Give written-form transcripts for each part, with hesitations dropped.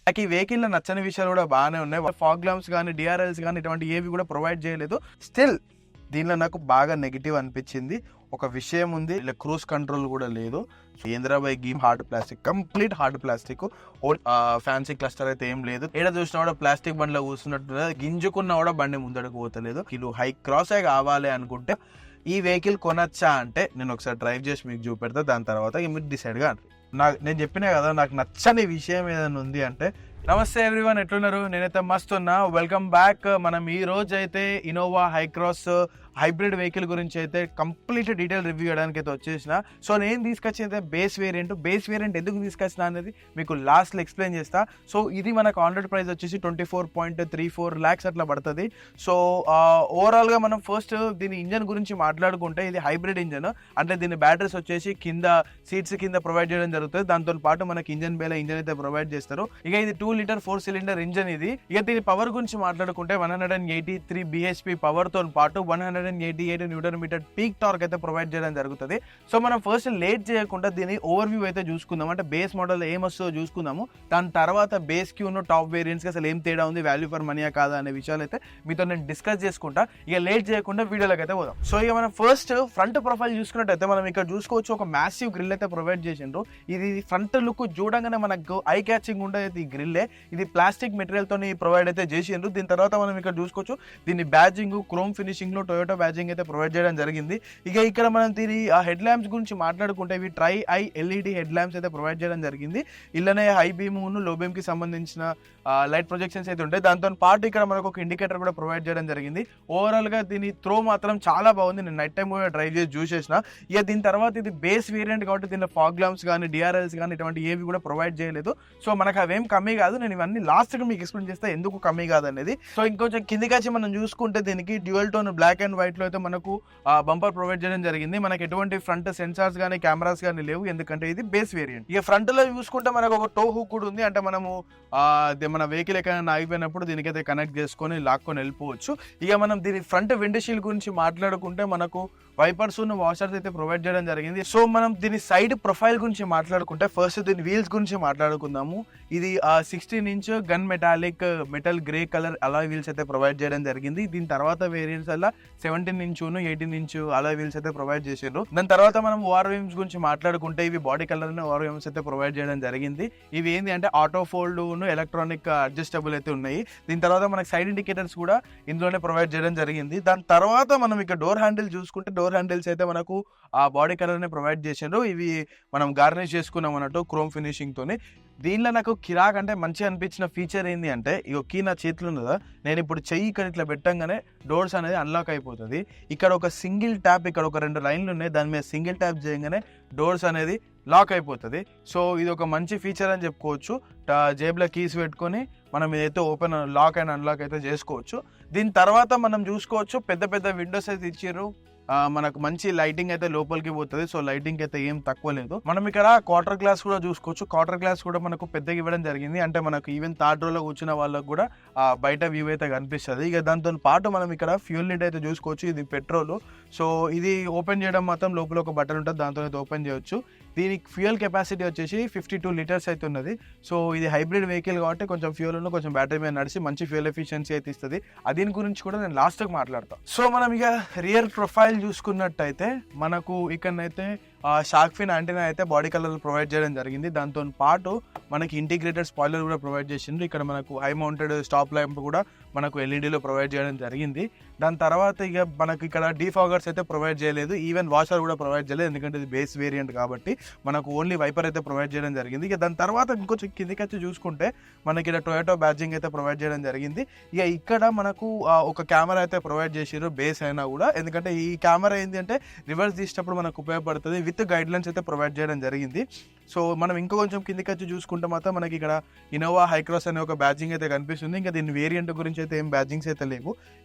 నాకు ఈ వెహికల్ లో నచ్చని విషయాలు కూడా బాగానే ఉన్నాయి. ఫాగ్ లాంప్స్ కానీ డిఆర్ఎల్స్ కానీ ఇటువంటి ఏవి కూడా ప్రొవైడ్ చేయలేదు. స్టిల్ దీనిలో నాకు బాగా నెగిటివ్ అనిపించింది. ఒక విషయం ఉంది, ఇలా క్రూజ్ కంట్రోల్ కూడా లేదు. ఏంద్రాబాయ్ గీమ్ hard plastic, complete hard plastic. Fancy cluster అయితే ఏం లేదు. ఏడ చూసినా కూడా ప్లాస్టిక్ బండిలో కూర్చున్నట్టు, గింజుకున్నా కూడా బండి ముందడుకు పోతలేదు. కిలో హై క్రాస్ కావాలి అనుకుంటే ఈ వెహికల్ కొనొచ్చా అంటే నేను ఒకసారి డ్రైవ్ చేసి మీకు చూపెడతా. దాని తర్వాత మీరు డిసైడ్ గా నేను చెప్పినా కదా, నాకు నచ్చని విషయం ఏదైనా ఉంది అంటే. నమస్తే ఎవ్రీవన్, ఎట్లున్నారు? నేనైతే మస్తు ఉన్నా. Welcome back. మనం ఈ రోజు అయితే ఇన్నోవా హైక్రాస్ హైబ్రిడ్ వెహికల్ గురించి అయితే కంప్లీట్ డీటెయిల్ రివ్యూ చేయడానికి అయితే వచ్చేసిన. సో నేను తీసుకొచ్చింది బేస్ వేరియంట్ ఎందుకు తీసుకొచ్చిన అనేది మీకు లాస్ట్లో ఎక్స్ప్లెయిన్ చేస్తా. సో ఇది మనకు ఆన్లైన్ ప్రైస్ వచ్చేసి 24.34 lakhs అట్లా పడుతుంది. సో ఓవరాల్గా మనం ఫస్ట్ దీని ఇంజన్ గురించి మాట్లాడుకుంటే, ఇది హైబ్రిడ్ ఇంజన్. అంటే దీని బ్యాటరీస్ వచ్చేసి కింద సీట్స్ కింద ప్రొవైడ్ చేయడం జరుగుతుంది. దాంతో పాటు మనకి ఇంజన్ బేల ఇంజన్ అయితే ప్రొవైడ్ చేస్తారు. ఇక ఇది 2 లీటర్ 4 సిలిండర్ ఇంజన్ ఇది. ఇక దీని పవర్ గురించి మాట్లాడుకుంటే 183 bhp పవర్ తో పాటు 188 న్యూటన్ మీటర్ పీక్ టార్క్ అయితే ప్రొవైడ్ చేయడం జరుగుతుంది. సో మనం ఫస్ట్ లేట్ చేయకుండా దీని ఓవర్ వ్యూ అయితే చూసుకుందాం. అంటే బేస్ మోడల్ ఏం వస్తుందో చూసుకుందాము. దాని తర్వాత బేస్ కి ఉన్న టాప్ వేరియంట్స్ కి అసలు ఏం తేడా ఉంది, వాల్యూ ఫర్ మనీయా కాదా అనే విషయాలు అయితే మీతో నేను డిస్కస్ చేసుకుంటా. ఇక లేట్ చేయకుండా వీడియోలోకి అయితే పోదాం. సో ఇక మనం ఫస్ట్ ఫ్రంట్ ప్రొఫైల్ చూసుకున్నట్టయితే మనం ఇక్కడ చూసుకోవచ్చు, ఒక మ్యాసివ్ గ్రిల్ అయితే ప్రొవైడ్ చేసిండ్రు. ఇది ఫ్రంట్ లుక్ చూడంగానే మనకు ఐ క్యాచింగ్ ఉండేది ఈ గ్రిల్లే. ఇది ప్లాస్టిక్ మెటీరియల్ తోని ప్రొవైడ్ అయితే చేసిండ్రు. దీని తర్వాత మనం ఇక్కడ చూసుకోవచ్చు, దీని బ్యాజింగ్ క్రోమ్ ఫినిషింగ్ లో టొయోటా బ్యాజింగ్ అయితే ప్రొవైడ్ చేయడం జరిగింది. ఇక ఇక్కడ మనం దీని హెడ్ ల్యాంప్స్ గురించి మాట్లాడుకుంటే, ఇవి try I LED head lamps అయితే ప్రొవైడ్ చేయడం జరిగింది. ఇలానే హై బీమ్ లో బీమ్ కి సంబంధించిన లైట్ ప్రొజెక్షన్స్ అయితే ఉంటాయి. దాంతో పాటు ఇక్కడ మనకు ఒక ఇండికేటర్ కూడా ప్రొవైడ్ చేయడం జరిగింది. ఓవరాల్ గా దీని త్రో మాత్రం చాలా బాగుంది. నేను నైట్ టైం కూడా డ్రైవ్ చేసి చూసేసిన. ఇక దీని తర్వాత ఇది బేస్ వేరియంట్ కాబట్టి దీనిలో ఫాగ్ లాంప్స్ కానీ డిఆర్ఎల్స్ కానీ ఇటువంటి ఏవి కూడా ప్రొవైడ్ చేయలేదు. సో మనకు అవేం కమ్మీ కాదు. నేను ఇవన్నీ లాస్ట్ గా మీకు ఎక్స్ప్లెయిన్ చేస్తే ఎందుకు కమ్మీ కాదు అనేది. సో ఇంకొంచెం కిందికి వచ్చి మనం చూసుకుంటే, దీనికి dual tone black and white లో అయితే మనకు బంపర్ ప్రొవైడ్ చేయడం జరిగింది. మనకి ఎటువంటి ఫ్రంట్ సెన్సార్స్ కానీ కెమెరాస్ కానీ లేవు, ఎందుకంటే ఇది బేస్ వేరియంట్. ఇక ఫ్రంట్ లో చూసుకుంటే మనకు ఒక టో హుక్ కూడా ఉంది. అంటే మనము మన వెహికల్ ఎక్కడైనా ఆగిపోయినప్పుడు దీనికైతే కనెక్ట్ చేసుకొని లాక్కొని వెళ్ళిపోవచ్చు. ఇక మనం దీని ఫ్రంట్ విండ్ షీల్డ్ గురించి మాట్లాడుకుంటే, మనకు వైపర్స్ ఉన్న వాషర్స్ అయితే ప్రొవైడ్ చేయడం జరిగింది. సో మనం దీని సైడ్ ప్రొఫైల్ గురించి మాట్లాడుకుంటే, ఫస్ట్ దీని వీల్స్ గురించి మాట్లాడుకుందాము. ఇది 16 inch gun metal grey colour alloy wheels అయితే ప్రొవైడ్ చేయడం జరిగింది. దీని తర్వాత వేరియంట్స్ అలా 17 ఇంచ్ 18 ఇంచ్ అలాయ్ వీల్స్ అయితే ప్రొవైడ్ చేసారు. దాని తర్వాత మనం ఓఆర్ వీమ్స్ గురించి మాట్లాడుకుంటే, ఇవి బాడీ కలర్ ఓఆర్ వీమ్స్ అయితే ప్రొవైడ్ చేయడం జరిగింది. ఇవి ఏంటి అంటే ఆటో ఫోల్డ్ ఎలక్ట్రానిక్ అడ్జస్టబుల్ అయితే ఉన్నాయి. దీని తర్వాత మనకి సైడ్ ఇండికేటర్స్ కూడా ఇందులోనే ప్రొవైడ్ చేయడం జరిగింది. దాని తర్వాత మనం ఇక్కడ డోర్ హ్యాండిల్ చూసుకుంటే, డోర్ హ్యాండిల్స్ అయితే మనకు ఆ బాడీ కలర్ నే ప్రొవైడ్ చేసిండ్రు. ఇవి మనం గార్నిష్ చేసుకున్నాం అన్నట్టు క్రోమ్ ఫినిషింగ్ తోని. దీనిలో నాకు కిరాక్ అంటే మంచిగా అనిపించిన ఫీచర్ ఏంది అంటే, ఇక కీ నా చేతిలో ఉన్నదా, నేను ఇప్పుడు చెయ్యి ఇక్కడ ఇట్లా పెట్టంగానే డోర్స్ అనేది అన్లాక్ అయిపోతుంది. ఇక్కడ ఒక సింగిల్ ట్యాప్, ఇక్కడ ఒక 2 లైన్లు ఉన్నాయి, దాని మీద సింగిల్ ట్యాప్ చేయగానే డోర్స్ అనేది లాక్ అయిపోతుంది. సో ఇది ఒక మంచి ఫీచర్ అని చెప్పుకోవచ్చు. జేబులో కీస్ పెట్టుకొని మనం ఏదైతే ఓపెన్ లాక్ అండ్ అన్లాక్ అయితే చేసుకోవచ్చు. దీని తర్వాత మనం చూసుకోవచ్చు, పెద్ద పెద్ద విండోస్ అయితే ఇచ్చారు. మనకు మంచి లైటింగ్ అయితే లోపలికి పోతుంది. సో లైటింగ్ అయితే ఏం తక్కువ లేదు. మనం ఇక్కడ క్వార్టర్ గ్లాస్ కూడా చూసుకోవచ్చు. క్వార్టర్ గ్లాస్ కూడా మనకు పెద్దగా ఇవ్వడం జరిగింది. అంటే మనకు ఈవెన్ థర్డ్ రోలో కూర్చున్న వాళ్ళకు కూడా బయట వ్యూ అయితే కనిపిస్తుంది. ఇక దాంతో పాటు మనం ఇక్కడ ఫ్యూల్ లిడ్ అయితే చూసుకోవచ్చు. ఇది పెట్రోల్. సో ఇది ఓపెన్ చేయడం మాత్రం లోపల ఒక బటన్ ఉంటుంది, దాంతో అయితే ఓపెన్ చేయొచ్చు. దీనికి ఫ్యూయల్ కెపాసిటీ వచ్చేసి 52 లీటర్స్ అయితే ఉన్నది. సో ఇది హైబ్రిడ్ వెహికల్ కాబట్టి కొంచెం ఫ్యూల్ ఉన్న కొంచెం బ్యాటరీ మీద నడిచి మంచి ఫ్యూయల్ ఎఫిషియన్సీ అయితే ఇస్తుంది. దీని గురించి కూడా నేను లాస్ట్కి మాట్లాడతాను. సో మనం ఇక రియర్ ప్రొఫైల్ చూసుకున్నట్టయితే, మనకు ఇక్కడనైతే షార్క్ ఫిన్ యాంటీనా అయితే బాడీ కలర్ ప్రొవైడ్ చేయడం జరిగింది. దాంతో పాటు మనకి ఇంటిగ్రేటెడ్ స్పాయిలర్ కూడా ప్రొవైడ్ చేసిండ్రు. ఇక్కడ మనకు హై మౌంటెడ్ స్టాప్ ల్యాంప్ కూడా మనకు ఎల్ఈడీలో ప్రొవైడ్ చేయడం జరిగింది. దాని తర్వాత ఇక మనకి ఇక్కడ డీఫాగర్స్ అయితే ప్రొవైడ్ చేయలేదు, ఈవెన్ వాషర్ కూడా ప్రొవైడ్ చేయలేదు, ఎందుకంటే ఇది బేస్ వేరియంట్ కాబట్టి. మనకు ఓన్లీ వైపర్ అయితే ప్రొవైడ్ చేయడం జరిగింది. ఇక దాని తర్వాత ఇంకొంచెం కిందికి వచ్చి చూసుకుంటే, మనకి ఇక్కడ టొయోటా బ్యాడ్జింగ్ అయితే ప్రొవైడ్ చేయడం జరిగింది. ఇక ఇక్కడ మనకు ఒక కెమెరా అయితే ప్రొవైడ్ చేసారు, బేస్ అయినా కూడా. ఎందుకంటే ఈ కెమెరా ఏంటి అంటే రివర్స్ తీసేటప్పుడు మనకు ఉపయోగపడుతుంది. విత్ గైడ్ లైన్స్ అయితే ప్రొవైడ్ చేయడం జరిగింది. సో మనం ఇంకో కొంచెం కిందికి వచ్చి చూసుకుంటే మాత్రం మనకి ఇక్కడ ఇన్నోవా హైక్రాస్ అనే ఒక బ్యాడ్జింగ్ అయితే కనిపిస్తుంది. ఇంకా దీని వేరియంట్ గురించి అయితే ఏం బ్యాడ్జింగ్స్ అయితే లేవు.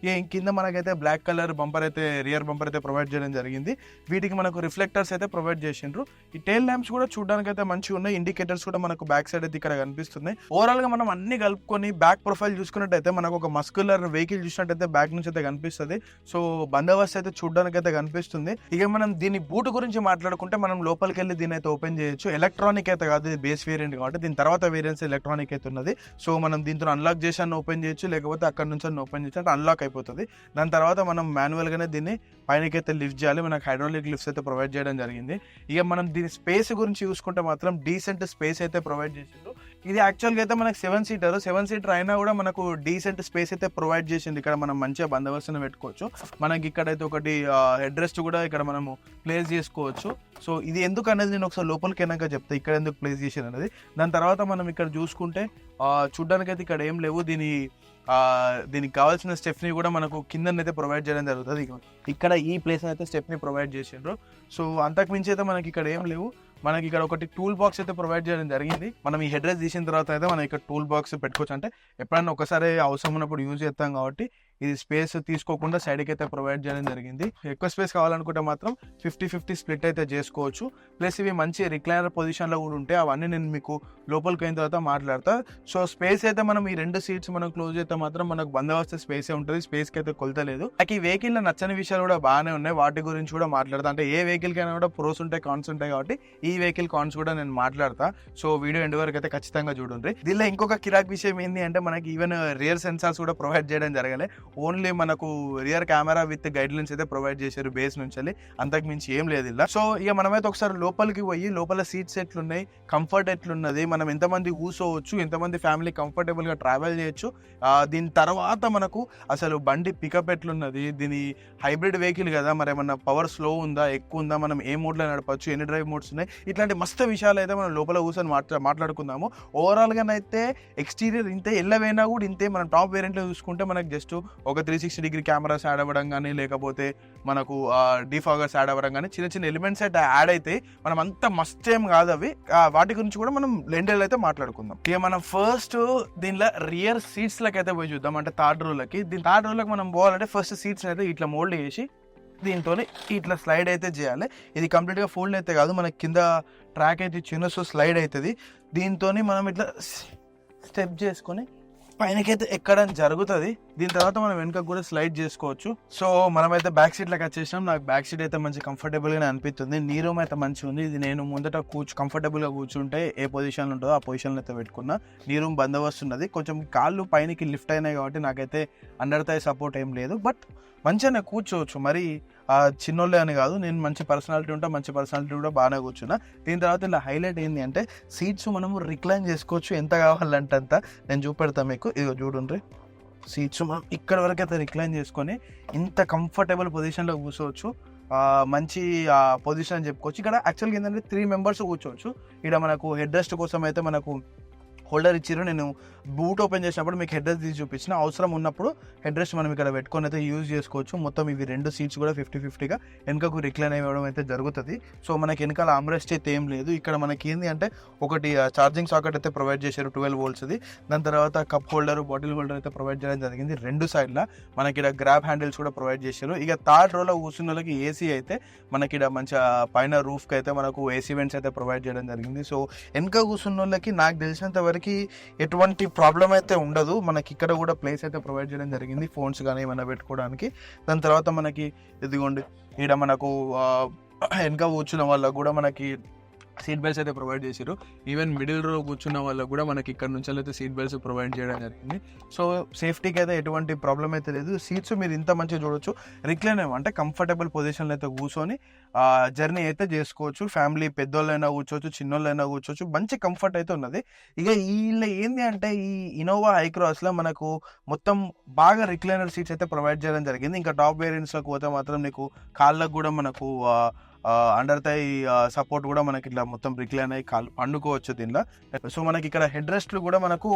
కింద మనకైతే బ్లాక్ కలర్ బంపర్ అయితే, రియర్ బంపర్ అయితే ప్రొవైడ్ చేయడం జరిగింది. వీటికి మనకు రిఫ్లెక్టర్స్ అయితే ప్రొవైడ్ చేసిండ్రు. ఈ టైల్ ల్యాంప్స్ కూడా చూడడానికి అయితే మంచిగా ఉన్నాయి. ఇండికేటర్స్ కూడా మనకు బ్యాక్ సైడ్ అయితే ఇక్కడ కనిపిస్తున్నాయి. ఓవరాల్ గా మనం అన్ని కలుపుకొని బ్యాక్ ప్రొఫైల్ చూసుకున్నట్టయితే, మనకు ఒక మస్కులర్ వెహికల్ చూసినట్టయితే బ్యాక్ నుంచి అయితే కనిపిస్తుంది. సో బందోబస్తు అయితే చూడడానికి అయితే కనిపిస్తుంది. ఇక మనం దీని బూట్ గురించి మాట్లాడుకుంటే, మనం లోపలికి వెళ్ళి దీని అయితే ఓపెన్ చేయొచ్చు. ఎలక్ట్రానిక్ అయితే కాదు, ఇది బేస్ వేరియంట్ కాబట్టి దీని తర్వాత వేరియంట్స్ ఎలక్ట్రానిక్ అయితే ఉన్నది. సో మనం దీంతో అన్లాక్ చేసి అన్న ఓపెన్ చేయొచ్చు, లేకపోతే అక్కడ నుంచి అన్న ఓపెన్ చేయొచ్చు, అంటే అన్లాక్ అయిపోతుంది. దాని తర్వాత మనం మాన్యువల్గానే దీన్ని పైనకి అయితే లిఫ్ట్ చేయాలి. మనకు హైడ్రాలిక్ లిఫ్ట్స్ అయితే ప్రొవైడ్ చేయడం జరిగింది. ఇక మనం దీని స్పేస్ గురించి చూసుకుంటే మాత్రం డీసెంట్ స్పేస్ అయితే ప్రొవైడ్ చేసిండు. ఇది యాక్చువల్గా అయితే మనకు 7 సీటర్ అయినా కూడా మనకు డీసెంట్ స్పేస్ అయితే ప్రొవైడ్ చేసింది. ఇక్కడ మనం మంచిగా బందోబస్తును పెట్టుకోవచ్చు. మనకి ఇక్కడైతే ఒకటి హెడ్ రెస్ట్ కూడా ఇక్కడ మనము ప్లేస్ చేసుకోవచ్చు. సో ఇది ఎందుకు అనేది నేను ఒకసారి లోపలికి వెళ్ళాక చెప్తాను ఇక్కడ ఎందుకు ప్లేస్ చేసాను అనేది. దాని తర్వాత మనం ఇక్కడ చూసుకుంటే చూడ్డానికి అయితే ఇక్కడ ఏం లేవు. దీనికి కావాల్సిన స్టెప్ని కూడా మనకు కిందనైతే ప్రొవైడ్ చేయడం జరుగుతుంది. ఇక్కడ ఈ ప్లేస్ అయితే స్టెప్ని ప్రొవైడ్ చేసిండ్రు. సో అంతకు మించి అయితే మనకి ఇక్కడ ఏం లేవు. మనకి ఇక్కడ ఒకటి టూల్ బాక్స్ అయితే ప్రొవైడ్ చేయడం జరిగింది. మనం ఈ హెడ్ రెస్ట్ తీసిన తర్వాత అయితే మనం ఇక్కడ టూల్ బాక్స్ పెట్టుకోవచ్చు. అంటే ఎప్పుడైనా ఒకసారి అవసరం ఉన్నప్పుడు యూజ్ చేస్తాం కాబట్టి ఇది స్పేస్ తీసుకోకుండా సైడ్కి అయితే ప్రొవైడ్ చేయడం జరిగింది. ఎక్కువ స్పేస్ కావాలనుకుంటే మాత్రం 50-50 స్ప్లిట్ అయితే చేసుకోవచ్చు. ప్లస్ ఇవి మంచి రిక్లైనర్ పొజిషన్లో కూడా ఉంటాయి. అవన్నీ నేను మీకు లోపలికి అయిన తర్వాత మాట్లాడతా. సో స్పేస్ అయితే మనం ఈ 2 సీట్స్ మనం క్లోజ్ చేస్తే మాత్రం మనకు బందోబస్తు స్పేసే ఉంటుంది. స్పేస్కి అయితే కొలతలేదు. నాకు ఈ వెహికల్ నచ్చని విషయాలు కూడా బాగానే ఉన్నాయి. వాటి గురించి కూడా మాట్లాడతా. అంటే ఏ వెహికల్ కైనా కూడా ప్రోస్ ఉంటాయి, కాన్స్ ఉంటాయి కాబట్టి ఈ వెహికల్ కాన్స్ కూడా నేను మాట్లాడతా. సో వీడియో ఎండ్ వరకు అయితే ఖచ్చితంగా చూడండి. దీనిలో ఇంకొక కిరాక్ విషయం ఏంటి అంటే మనకి ఈవెన్ రియర్ సెన్సార్స్ కూడా ప్రొవైడ్ చేయడం జరగలే. ఓన్లీ మనకు rear camera with guide lines అయితే ప్రొవైడ్ చేశారు బేస్ నుంచి. అంతకు మించి ఏం లేదు ఇలా. సో ఇక మనమైతే ఒకసారి లోపలికి పోయి లోపల సీట్స్ ఎట్లున్నాయి, కంఫర్ట్ ఎట్లున్నది, మనం ఎంతమంది కూర్చోవచ్చు, ఎంతమంది ఫ్యామిలీ కంఫర్టబుల్ గా ట్రావెల్ చేయొచ్చు, దీని తర్వాత మనకు అసలు బండి పికప్ ఎట్లున్నది, దీని హైబ్రిడ్ వెహికల్ కదా, మరి ఏమన్నా పవర్ స్లో ఉందా, ఎక్కువ ఉందా, మనం ఏ మోడ్ లో నడపచ్చు, ఎన్ని డ్రైవ్ మోడ్స్ ఉన్నాయి, ఇట్లాంటి మస్తు విషయాలు అయితే మనం లోపల కూర్చొని మాట్లాడుకుందాము. ఓవరాల్ గా అయితే ఎక్స్టీరియర్ ఇంతే, ఎల్లవైనా కూడా ఇంతే. మనం టాప్ వేరియంట్ లో చూసుకుంటే మనకు జస్ట్ ఒక 360 కెమెరాస్ యాడ్ అవ్వడం కానీ, లేకపోతే మనకు డిఫాగర్స్ యాడ్ అవ్వడం కానీ, చిన్న చిన్న ఎలిమెంట్స్ అయితే యాడ్ అయితే మనం అంత మస్ట్ ఏం కాదు అవి. వాటి గురించి కూడా మనం లెండెల్ అయితే మాట్లాడుకుందాం. ఇక మనం ఫస్ట్ దీనిలో రియర్ సీట్స్ లకి అయితే పోయి చూద్దాం. అంటే థర్డ్ రోలకి మనం పోవాలంటే ఫస్ట్ సీట్స్ అయితే ఇట్లా మోల్డ్ చేసి దీంతో ఇట్లా స్లైడ్ అయితే చేయాలి. ఇది కంప్లీట్గా ఫోల్డ్ అయితే కాదు, మనకి కింద ట్రాక్ అయితే చిన్న సో స్లైడ్ అవుతుంది. దీంతో మనం ఇట్లా స్టెప్ చేసుకొని పైనకైతే ఎక్కడం జరుగుతుంది. దీని తర్వాత మనం వెనుక కూడా స్లైడ్ చేసుకోవచ్చు. సో మనమైతే బ్యాక్ సీట్ లకి వచ్చేసినాం. నాకు బ్యాక్ సీట్ అయితే మంచి కంఫర్టబుల్ గానే అనిపిస్తుంది. నీ రూమ్ అయితే మంచిగా ఉంది. ఇది నేను ముందట కంఫర్టబుల్ గా కూర్చుంటే ఏ పొజిషన్ ఉంటుందో ఆ పొజిషన్ అయితే పెట్టుకున్నా. నీ రూమ్ బందోబస్తు ఉన్నది. కొంచెం కాళ్ళు పైనకి లిఫ్ట్ అయినాయి కాబట్టి నాకైతే అండర్ థై సపోర్ట్ ఏం లేదు. బట్ మంచిగానే కూర్చోవచ్చు. మరి చిన్నోళ్ళే అని కాదు, నేను మంచి పర్సనాలిటీ ఉంటా, మంచి పర్సనాలిటీ కూడా బాగానే కూర్చున్నా. దీని తర్వాత ఇలా హైలైట్ ఏంటి అంటే సీట్స్ మనము రిక్లైన్ చేసుకోవచ్చు ఎంత కావాలంటే అంత. నేను చూపెడతాను మీకు. ఇదిగో చూడండి, సీట్స్ మనం ఇక్కడ వరకు అయితే రిక్లైన్ చేసుకొని ఇంత కంఫర్టబుల్ పొజిషన్లో కూర్చోవచ్చు. మంచి పొజిషన్ అని చెప్పుకోవచ్చు. ఇక్కడ యాక్చువల్గా ఏంటంటే 3 మెంబర్స్ కూర్చోవచ్చు. ఇక్కడ మనకు హెడ్ రెస్ట్ కోసం అయితే మనకు హోల్డర్ ఇచ్చారు. నేను బూట్ ఓపెన్ చేసినప్పుడు మీకు హెడ్ రెస్ట్ తీసి చూపించిన. అవసరం ఉన్నప్పుడు హెడ్ రెస్ట్ మనం ఇక్కడ పెట్టుకొని అయితే యూజ్ చేసుకోవచ్చు. మొత్తం ఇవి 2 సీట్స్ కూడా 50-50గా వెనుకకు రిక్లైన్ అవ్వడం అయితే జరుగుతుంది. సో మనకి వెనకాల ఆమ్రెస్ట్ అయితే ఏం లేదు. ఇక్కడ మనకి ఏంటి అంటే ఒకటి ఛార్జింగ్ సాకెట్ అయితే ప్రొవైడ్ చేశారు 12 voltsది. దాని తర్వాత కప్ హోల్డర్, బాటిల్ హోల్డర్ అయితే ప్రొవైడ్ చేయడం జరిగింది. 2 సైడ్ల మనకి ఇక్కడ గ్రాబ్ హ్యాండిల్స్ కూడా ప్రొవైడ్ చేశారు. ఇక థర్డ్ రోలో కూర్చున్న వాళ్ళకి ఏసీ అయితే మనకి ఇక్కడ మంచి పైన రూఫ్కి అయితే మనకు ఏసీ వెంట్స్ అయితే ప్రొవైడ్ చేయడం జరిగింది. సో వెనుక కూర్చున్న వాళ్ళకి నాకు తెలిసినంత వరకు ఎటువంటి ప్రాబ్లం అయితే ఉండదు. మనకి ఇక్కడ కూడా ప్లేస్ అయితే ప్రొవైడ్ చేయడం జరిగింది ఫోన్స్ కానీ ఏమైనా పెట్టుకోవడానికి. దాని తర్వాత మనకి ఇదిగోండి ఇక్కడ మనకు వెనక కూర్చున్న వాళ్ళకు కూడా మనకి సీట్ బెల్ట్స్ అయితే ప్రొవైడ్ చేశారు. ఈవెన్ మిడిల్ రో కూర్చున్న వాళ్ళకు కూడా మనకి ఇక్కడ నుంచి అయితే సీట్ బెల్ట్స్ ప్రొవైడ్ చేయడం జరిగింది. సో సేఫ్టీకి అయితే ఎటువంటి ప్రాబ్లం అయితే లేదు. సీట్స్ మీరు ఇంత మంచిగా చూడొచ్చు. రిక్లైన్ అంటే కంఫర్టబుల్ పొజిషన్లో అయితే కూర్చొని జర్నీ అయితే చేసుకోవచ్చు. ఫ్యామిలీ పెద్దోళ్ళైనా కూర్చోవచ్చు, చిన్నోళ్ళైనా కూర్చోవచ్చు. మంచి కంఫర్ట్ అయితే ఉన్నది. ఇక వీళ్ళు ఏంది అంటే ఈ ఇన్నోవా హైక్రాస్లో మనకు మొత్తం బాగా రిక్లైనర్ సీట్స్ అయితే ప్రొవైడ్ చేయడం జరిగింది. ఇంకా టాప్ వేరియంట్స్లోకి పోతే మాత్రం నీకు కాళ్ళకు కూడా మనకు అండర్ థై సపోర్ట్ కూడా మనకి ఇట్లా మొత్తం రిక్లైన్ అయ్యి కాళ్ళు పండుకోవచ్చు దీనిలో. సో మనకి ఇక్కడ హెడ్ రెస్ట్లు కూడా మనకు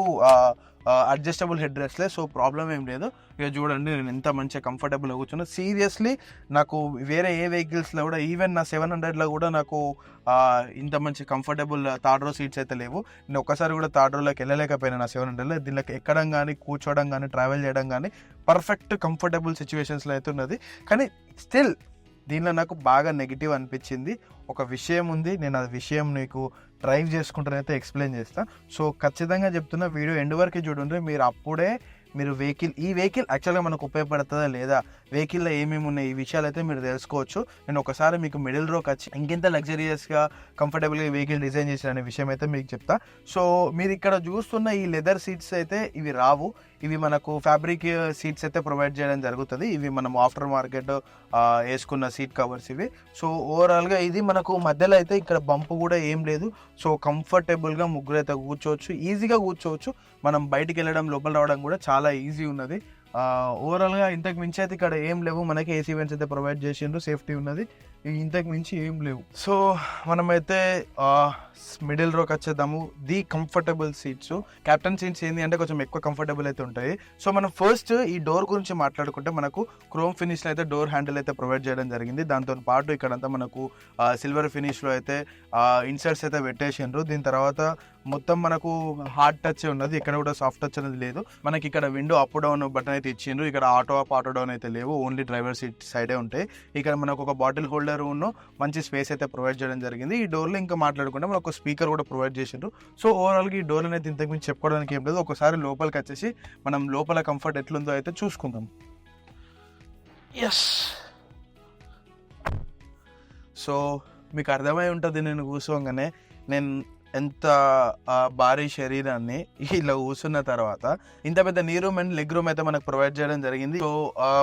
అడ్జస్టబుల్ హెడ్ రెస్ట్లే. సో ప్రాబ్లం ఏం లేదు. ఇక చూడండి నేను ఎంత మంచిగా కంఫర్టబుల్గా కూర్చున్నా. సీరియస్లీ నాకు వేరే ఏ వెహికల్స్లో కూడా ఈవెన్ నా 700లో కూడా నాకు ఇంత మంచి కంఫర్టబుల్ థర్డ్ రో సీట్స్ అయితే లేవు. నేను ఒక్కసారి కూడా థర్డ్ రోలోకి వెళ్ళలేకపోయినా నా 700లో. దీనిలోకి ఎక్కడం కానీ, కూర్చోవడం కానీ, ట్రావెల్ చేయడం కానీ పర్ఫెక్ట్ కంఫర్టబుల్ సిచ్యువేషన్స్లో అయితే ఉన్నది. కానీ స్టిల్ దీనిలో నాకు బాగా నెగిటివ్ అనిపించింది. ఒక విషయం ఉంది, నేను ఆ విషయం నీకు డ్రైవ్ చేసుకుంటానైతే ఎక్స్ప్లెయిన్ చేస్తాను. సో ఖచ్చితంగా చెప్తున్నా, వీడియో ఎండ్ వరకు చూడండి. మీరు అప్పుడే మీరు ఈ వెహికల్ యాక్చువల్గా మనకు ఉపయోగపడుతుందా లేదా, వెహికల్లో ఏమేమి ఉన్నాయి, ఈ విషయాలు అయితే మీరు తెలుసుకోవచ్చు. నేను ఒకసారి మీకు మిడిల్ రోకి వచ్చి ఇంకెంత లగ్జరియస్గా కంఫర్టబుల్గా వెహికల్ డిజైన్ చేసిన విషయం అయితే మీకు చెప్తా. సో మీరు ఇక్కడ చూస్తున్న ఈ లెదర్ సీట్స్ అయితే ఇవి రావు, ఇవి మనకు ఫ్యాబ్రిక్ సీట్స్ అయితే ప్రొవైడ్ చేయడం జరుగుతుంది. ఇవి మనం ఆఫ్టర్ మార్కెట్ వేసుకున్న సీట్ కవర్స్ ఇవి. సో ఓవరాల్గా ఇది మనకు మధ్యలో అయితే ఇక్కడ బంపు కూడా ఏం లేదు. సో కంఫర్టబుల్గా ముగ్గురు అయితే కూర్చోవచ్చు, ఈజీగా కూర్చోవచ్చు. మనం బయటికి వెళ్ళడం లోపల రావడం కూడా చాలా ఈజీ ఉన్నది. ఓవరాల్గా ఇంతకు మించి అయితే ఇక్కడ ఏం లేవు. మనకి ఏసీ వెంట్స్ అయితే ప్రొవైడ్ చేసిండ్రు, సేఫ్టీ ఉన్నది, ఇంతకు మించి ఏం లేవు. సో మనమైతే మిడిల్ రోకి వచ్చేద్దాము. The comfortable seats, captain seats ఏంటి అంటే కొంచెం ఎక్కువ కంఫర్టబుల్ అయితే ఉంటాయి. సో మనం ఫస్ట్ ఈ డోర్ గురించి మాట్లాడుకుంటే మనకు క్రోమ్ ఫినిష్లో అయితే డోర్ హ్యాండిల్ అయితే ప్రొవైడ్ చేయడం జరిగింది. దాంతో పాటు ఇక్కడంతా మనకు సిల్వర్ ఫినిష్లో అయితే ఇన్సర్ట్స్ అయితే పెట్టేసిండ్రు. దీని తర్వాత మొత్తం మనకు హార్డ్ టచ్ ఉన్నది, ఇక్కడ కూడా సాఫ్ట్ టచ్ అనేది లేదు. మనకి ఇక్కడ విండో అప్ డౌన్ బటన్ అయితే ఇచ్చిండ్రు. ఇక్కడ ఆటో అప్ ఆటో డౌన్ అయితే లేవు, ఓన్లీ డ్రైవర్ సీట్ సైడే ఉంటాయి. ఇక్కడ మనకు ఒక బాటిల్ హోల్డర్ ఉన్న మంచి స్పేస్ అయితే ప్రొవైడ్ చేయడం జరిగింది. ఈ డోర్లో ఇంకా మాట్లాడుకుంటే మనకు ఒక స్పీకర్ కూడా ప్రొవైడ్ చేసిండ్రు. సో ఓవరాల్గా ఈ డోర్ అనేది ఇంతకు మించి చెప్పుకోవడానికి ఏం లేదు. ఒకసారి లోపలికి వచ్చేసి మనం లోపల కంఫర్ట్ ఎట్లుందో అయితే చూసుకుందాం. ఎస్, సో మీకు అర్థమై ఉంటుంది నేను కూర్చోగానే నేను ఎంత భారీ శరీరాన్ని ఇలా కూర్చున్న తర్వాత ఇంత పెద్ద నీ రూమ్ అండ్ లెగ్ రూమ్ అయితే మనకు ప్రొవైడ్ చేయడం జరిగింది. సో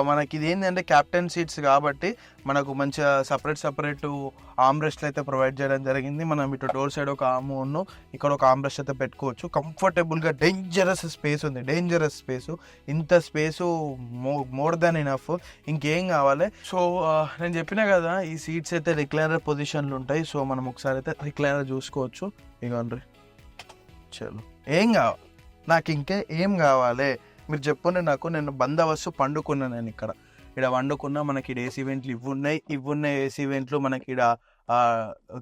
మనకి ఇది ఏంటంటే క్యాప్టెన్ సీట్స్ కాబట్టి మనకు మంచిగా సపరేట్ ఆమ్రెస్ట్లు అయితే ప్రొవైడ్ చేయడం జరిగింది. మనం ఇటు డోర్ సైడ్ ఒక ఆర్మ్, ఇక్కడ ఒక ఆమ్రెస్ట్ అయితే పెట్టుకోవచ్చు. కంఫర్టబుల్గా డేంజరస్ స్పేస్ ఉంది, డేంజరస్ స్పేసు. ఇంత స్పేసు మోర్ దాన్ ఎనఫ్, ఇంకేం కావాలి. సో నేను చెప్పినా కదా ఈ సీట్స్ అయితే రిక్లైనర్ పొజిషన్లు ఉంటాయి. సో మనం ఒకసారి అయితే రిక్లైనర్ చూసుకోవచ్చు. ఇగోండ్రి, చలో ఏం కావాలి నాకు, ఇంకా ఏం కావాలి మీరు చెప్పండి నాకు. నేను బందోబస్తు పండుకున్నా, నేను ఇక్కడ వండుకున్నా. మనకి ఇక్కడ ఏసీ వెంట్లు ఇవి ఉన్నాయి ఏసీ వెంట్లు. మనకి ఇక్కడ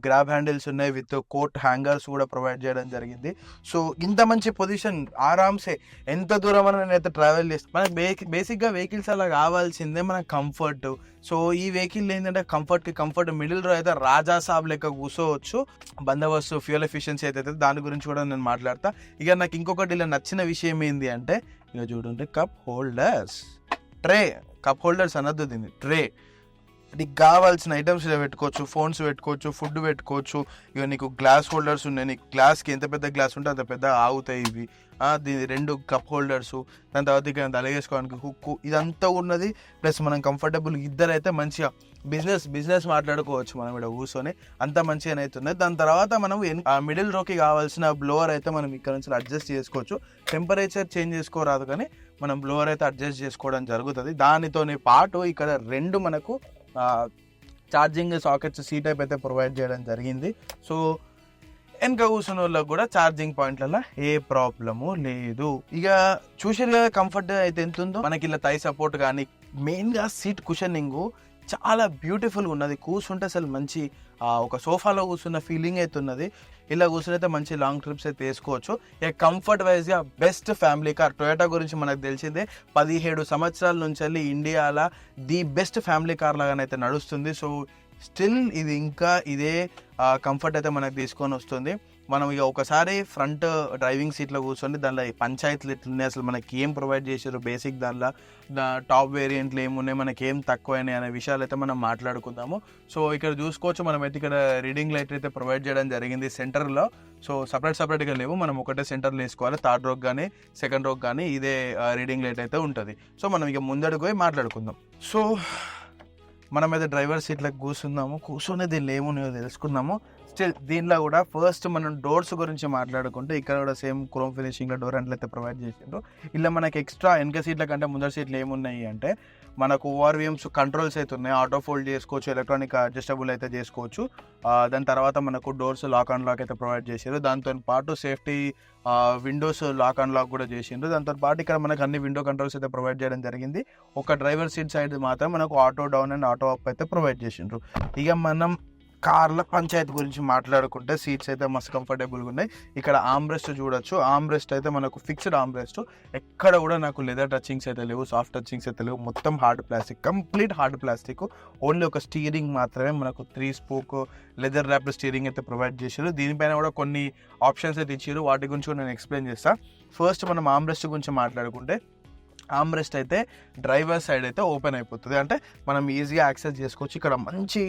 గ్రాబ్ హ్యాండిల్స్ ఉన్నాయి, విత్ కోట్ హ్యాంగర్స్ కూడా ప్రొవైడ్ చేయడం జరిగింది. సో ఇంత మంచి పొజిషన్ ఆరామ్సే ఎంత దూరం అని నేనైతే ట్రావెల్ చేస్తాను. మనకి బేసిక్గా వెహికల్స్ అలా కావాల్సిందే మనకు కంఫర్ట్. సో ఈ వెహికల్ ఏంటంటే కంఫర్ట్ మిడిల్ రో అయితే రాజా సాబ్ లెక్క కూర్చోవచ్చు. బందోబస్తు ఫ్యూయల్ ఎఫిషియన్సీ అయితే దాని గురించి కూడా నేను మాట్లాడతా. ఇక నాకు ఇంకొకటి ఇలా నచ్చిన విషయం ఏంటి అంటే, ఇక చూడండి కప్ హోల్డర్స్, కప్ హోల్డర్స్ అనద్దు దీన్ని, ట్రే. నీకు కావాల్సిన ఐటమ్స్ ఇలా పెట్టుకోవచ్చు, ఫోన్స్ పెట్టుకోవచ్చు, ఫుడ్ పెట్టుకోవచ్చు. ఇక నీకు గ్లాస్ హోల్డర్స్ ఉన్నాయి, నీకు గ్లాస్కి ఎంత పెద్ద గ్లాస్ ఉంటే అంత పెద్ద ఆగుతాయి ఇవి. దీని 2 కప్ హోల్డర్స్, దాని తర్వాత ఇక తలగేసుకోవడానికి హుక్కు, ఇదంతా ఉన్నది. ప్లస్ మనం కంఫర్టబుల్ ఇద్దరైతే మంచిగా బిజినెస్ మాట్లాడుకోవచ్చు మనం ఇక్కడ కూర్చొని, అంత మంచిగా అవుతుంది. దాని తర్వాత మనం మిడిల్ రోకి కావాల్సిన బ్లోవర్ అయితే మనం ఇక్కడ నుంచి అడ్జస్ట్ చేసుకోవచ్చు. టెంపరేచర్ చేంజ్ చేసుకోరాదు కానీ మనం బ్లోవర్ అయితే అడ్జస్ట్ చేసుకోవడం జరుగుతుంది. దానితోని పాటు ఇక్కడ 2 మనకు ఛార్జింగ్ సాకెట్స్ సీ టైప్ అయితే ప్రొవైడ్ చేయడం జరిగింది. సో వెనక కూర్చున్న వాళ్ళకి కూడా ఛార్జింగ్ పాయింట్లలో ఏ ప్రాబ్లము లేదు. ఇక చూసిన కంఫర్ట్ అయితే ఎంత ఉందో, మనకి ఇలా థై సపోర్ట్ కానీ మెయిన్గా సీట్ కుషనింగ్ చాలా బ్యూటిఫుల్గా ఉన్నది. కూర్చుంటే అసలు మంచి ఒక సోఫాలో కూర్చున్న ఫీలింగ్ అయితే ఉన్నది. ఇలా కూర్చుని అయితే మంచి లాంగ్ ట్రిప్స్ అయితే వేసుకోవచ్చు. ఇక కంఫర్ట్ వైజ్గా బెస్ట్ ఫ్యామిలీ కార్. టొయోటా గురించి మనకు తెలిసిందే, 17 సంవత్సరాల నుంచి వెళ్ళి ఇండియాలో ది బెస్ట్ ఫ్యామిలీ కార్ లాగానైతే నడుస్తుంది. సో స్టిల్ ఇది ఇంకా ఇదే కంఫర్ట్ అయితే మనకు తీసుకొని వస్తుంది. మనం ఇక ఒకసారి ఫ్రంట్ డ్రైవింగ్ సీట్లో కూర్చొని దానిలో పంచాయతీలు ఎట్లున్నాయి, అసలు మనకి ఏం ప్రొవైడ్ చేశారు, బేసిక్ దానిలో టాప్ వేరియంట్లు ఏమున్నాయి, మనకి ఏం తక్కువైనాయి అనే విషయాలు అయితే మనం మాట్లాడుకుందాము. సో ఇక్కడ చూసుకోవచ్చు, మనం అయితే ఇక్కడ రీడింగ్ లైట్ అయితే ప్రొవైడ్ చేయడం జరిగింది సెంటర్లో. సో సపరేట్గా లేవు, మనం ఒకటే సెంటర్లో వేసుకోవాలి. థర్డ్ రోక్ కానీ సెకండ్ రోక్ కానీ ఇదే రీడింగ్ లైట్ అయితే ఉంటుంది. సో మనం ఇక ముందడుగు పోయి మాట్లాడుకుందాం. సో మనమైతే డ్రైవర్ సీట్లకు కూర్చునే దీనిలో ఏమున్నాయో తెలుసుకుందాము. స్టిల్ దీనిలో కూడా ఫస్ట్ మనం డోర్స్ గురించి మాట్లాడుకుంటే, ఇక్కడ కూడా సేమ్ క్రోమ్ ఫినిషింగ్లో డోర్ హ్యాండిల్ అయితే ప్రొవైడ్ చేసిండ్రు. ఇలా మనకి ఎక్స్ట్రా వెనక సీట్ల కంటే ముందర సీట్లు ఏమున్నాయి అంటే, మనకు ఓఆర్విఎమ్స్ కంట్రోల్స్ అయితే ఉన్నాయి, ఆటో ఫోల్డ్ చేసుకోవచ్చు, ఎలక్ట్రానిక్ అడ్జస్టబుల్ అయితే చేసుకోవచ్చు. దాని తర్వాత మనకు డోర్స్ లాక్ అండ్ లాక్ అయితే ప్రొవైడ్ చేశారు. దాంతో పాటు safety windows lock and lock కూడా చేసిండ్రు. దాంతో పాటు ఇక్కడ మనకు అన్ని విండో కంట్రోల్స్ అయితే ప్రొవైడ్ చేయడం జరిగింది. ఒక డ్రైవర్ సీట్ సైడ్ మాత్రం మనకు auto down and auto up అయితే ప్రొవైడ్ చేసిండ్రు. ఇక మనం కార్ల పంచాయతీ గురించి మాట్లాడుకుంటే సీట్స్ అయితే మస్తు కంఫర్టబుల్గా ఉన్నాయి. ఇక్కడ ఆమ్రెస్ట్ చూడొచ్చు, ఆమ్రెస్ట్ అయితే మనకు ఫిక్స్డ్ ఆమ్రెస్ట్, ఎక్కడ కూడా నాకు లెదర్ టచింగ్స్ అయితే లేవు, సాఫ్ట్ టచింగ్స్ అయితే లేవు, మొత్తం hard plastic, complete hard plastic. Only ఒక స్టీరింగ్ మాత్రమే మనకు 3 స్పోక్ లెదర్ ర్యాప్డ్ స్టీరింగ్ అయితే ప్రొవైడ్ చేశారు. దీనిపైన కూడా కొన్ని ఆప్షన్స్ అయితే ఇచ్చారు, వాటి గురించి కూడా నేను ఎక్స్ప్లెయిన్ చేస్తాను. ఫస్ట్ మనం ఆమ్రెస్ట్ గురించి మాట్లాడుకుంటే, ఆమ్రెస్ట్ అయితే డ్రైవర్ సైడ్ అయితే ఓపెన్ అయిపోతుంది, అంటే మనం ఈజీగా యాక్సెస్ చేసుకోవచ్చు. ఇక్కడ మంచి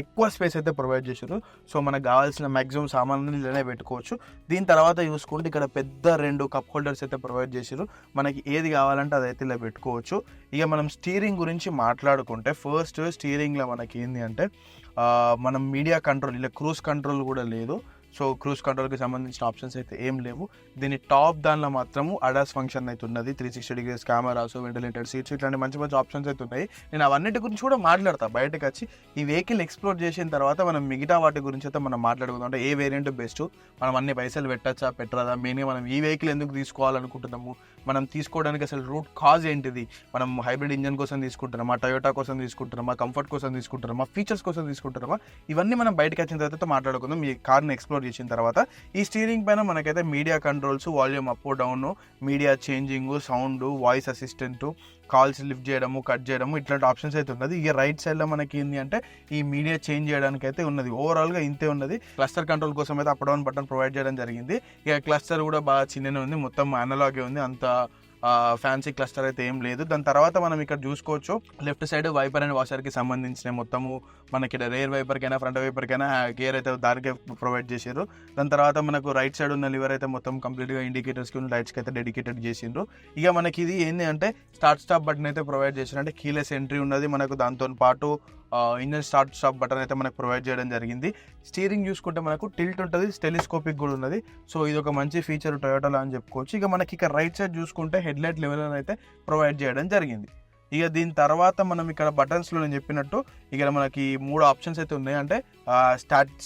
ఎక్కువ స్పేస్ అయితే ప్రొవైడ్ చేశారు. సో మనకు కావాల్సిన మ్యాక్సిమం సామాన్లు ఇలానే పెట్టుకోవచ్చు. దీని తర్వాత చూసుకుంటే ఇక్కడ పెద్ద 2 కప్ హోల్డర్స్ అయితే ప్రొవైడ్ చేశారు. మనకి ఏది కావాలంటే అదైతే ఇలా పెట్టుకోవచ్చు. ఇక మనం స్టీరింగ్ గురించి మాట్లాడుకుంటే ఫస్ట్ స్టీరింగ్లో మనకి ఏంటి అంటే మనం మీడియా కంట్రోల్, ఇలా క్రూజ్ కంట్రోల్ కూడా లేదు. సో క్రూజ్ కంట్రోల్కి సంబంధించిన ఆప్షన్స్ అయితే ఏం లేవు. దీని టాప్ దానిలో మాత్రము అడాస్ ఫంక్షన్ అయితే ఉన్నది, 360 degrees కెమెరాస్, వెంటిలేటెడ్ సీట్స్, ఇట్లాంటి మంచి మంచి ఆప్షన్స్ అయితే ఉన్నాయి. నేను అవన్నిటి గురించి కూడా మాట్లాడతా బయటకు వచ్చి. ఈ వెహికల్ ఎక్స్ప్లోర్ చేసిన తర్వాత మనం మిగతా వాటి గురించి అయితే మనం మాట్లాడుకుందాం. అంటే ఏ వేరియంట్ బెస్ట్, మనం అన్ని పైసలు పెట్టచ్చా పెట్టరాదా, మెయిన్గా మనం ఈ వెహికల్ ఎందుకు తీసుకోవాలనుకుంటున్నాము, మనం తీసుకోవడానికి అసలు రూట్ కాజ్ ఏంటిది, మనం హైబ్రిడ్ ఇంజన్ కోసం తీసుకుంటున్నామా, టయోటా కోసం తీసుకుంటున్నామా, కంఫర్ట్ కోసం తీసుకుంటున్నామా, ఫీచర్స్ కోసం తీసుకుంటున్నామా, ఇవన్నీ మనం బయటకు వచ్చిన తర్వాత మాట్లాడుకుందాం. ఈ కార్ని ఎక్స్ప్లోర్ చేసిన తర్వాత ఈ స్టీరింగ్ పైన మనకైతే media controls, volume up down, media changing, sound, voice assistant, calls lift చేయడము, కట్ చేయడము, ఇట్లాంటి ఆప్షన్స్ అయితే ఉన్నది. ఇక రైట్ సైడ్లో మనకి ఏంటి అంటే ఈ మీడియా చేంజ్ చేయడానికి అయితే ఉన్నది. ఓవరాల్గా ఇంతే ఉన్నది. క్లస్టర్ కంట్రోల్ కోసం అయితే అప్ డౌన్ బటన్ ప్రొవైడ్ చేయడం జరిగింది. ఇక క్లస్టర్ కూడా బాగా చిన్ననే ఉంది, మొత్తం అనలాగే ఉంది, అంత ఫ్యాన్సీ క్లస్టర్ అయితే ఏం లేదు. దాని తర్వాత మనం ఇక్కడ చూసుకోవచ్చు లెఫ్ట్ సైడ్ వైపర్ అండ్ వాషర్కి సంబంధించిన మొత్తము మనకి రేర్ వైపర్కైనా ఫ్రంట్ వైపర్కైనా గేర్ అయితే దానికే ప్రొవైడ్ చేసారు. దాని తర్వాత మనకు రైట్ సైడ్ ఉన్న లివర్ అయితే మొత్తం కంప్లీట్గా ఇండికేటర్స్కి ఉన్న లైట్స్కి అయితే డెడికేటెడ్ చేసిండ్రు. ఇక మనకి ఇది ఏంటి అంటే స్టార్ట్ స్టాప్ బటన్ అయితే ప్రొవైడ్ చేసారు, అంటే కీలెస్ ఎంట్రీ ఉన్నది మనకు. దాంతో పాటు ఇంజన్ స్టార్ట్ స్టాప్ బటన్ అయితే మనకు ప్రొవైడ్ చేయడం జరిగింది. స్టీరింగ్ చూసుకుంటే మనకు టిల్ట్ ఉంటుంది, టెలిస్కోపిక్ కూడా ఉన్నది. సో ఇది ఒక మంచి ఫీచర్ టొయోటాలో అని చెప్పుకోవచ్చు. ఇక మనకి ఇక రైట్ సైడ్ చూసుకుంటే హెడ్ లైట్ లెవెల్ అయితే ప్రొవైడ్ చేయడం జరిగింది. ఇక దీని తర్వాత మనం ఇక్కడ బటన్స్లో నేను చెప్పినట్టు ఇక్కడ మనకి 3 ఆప్షన్స్ అయితే ఉన్నాయి. అంటే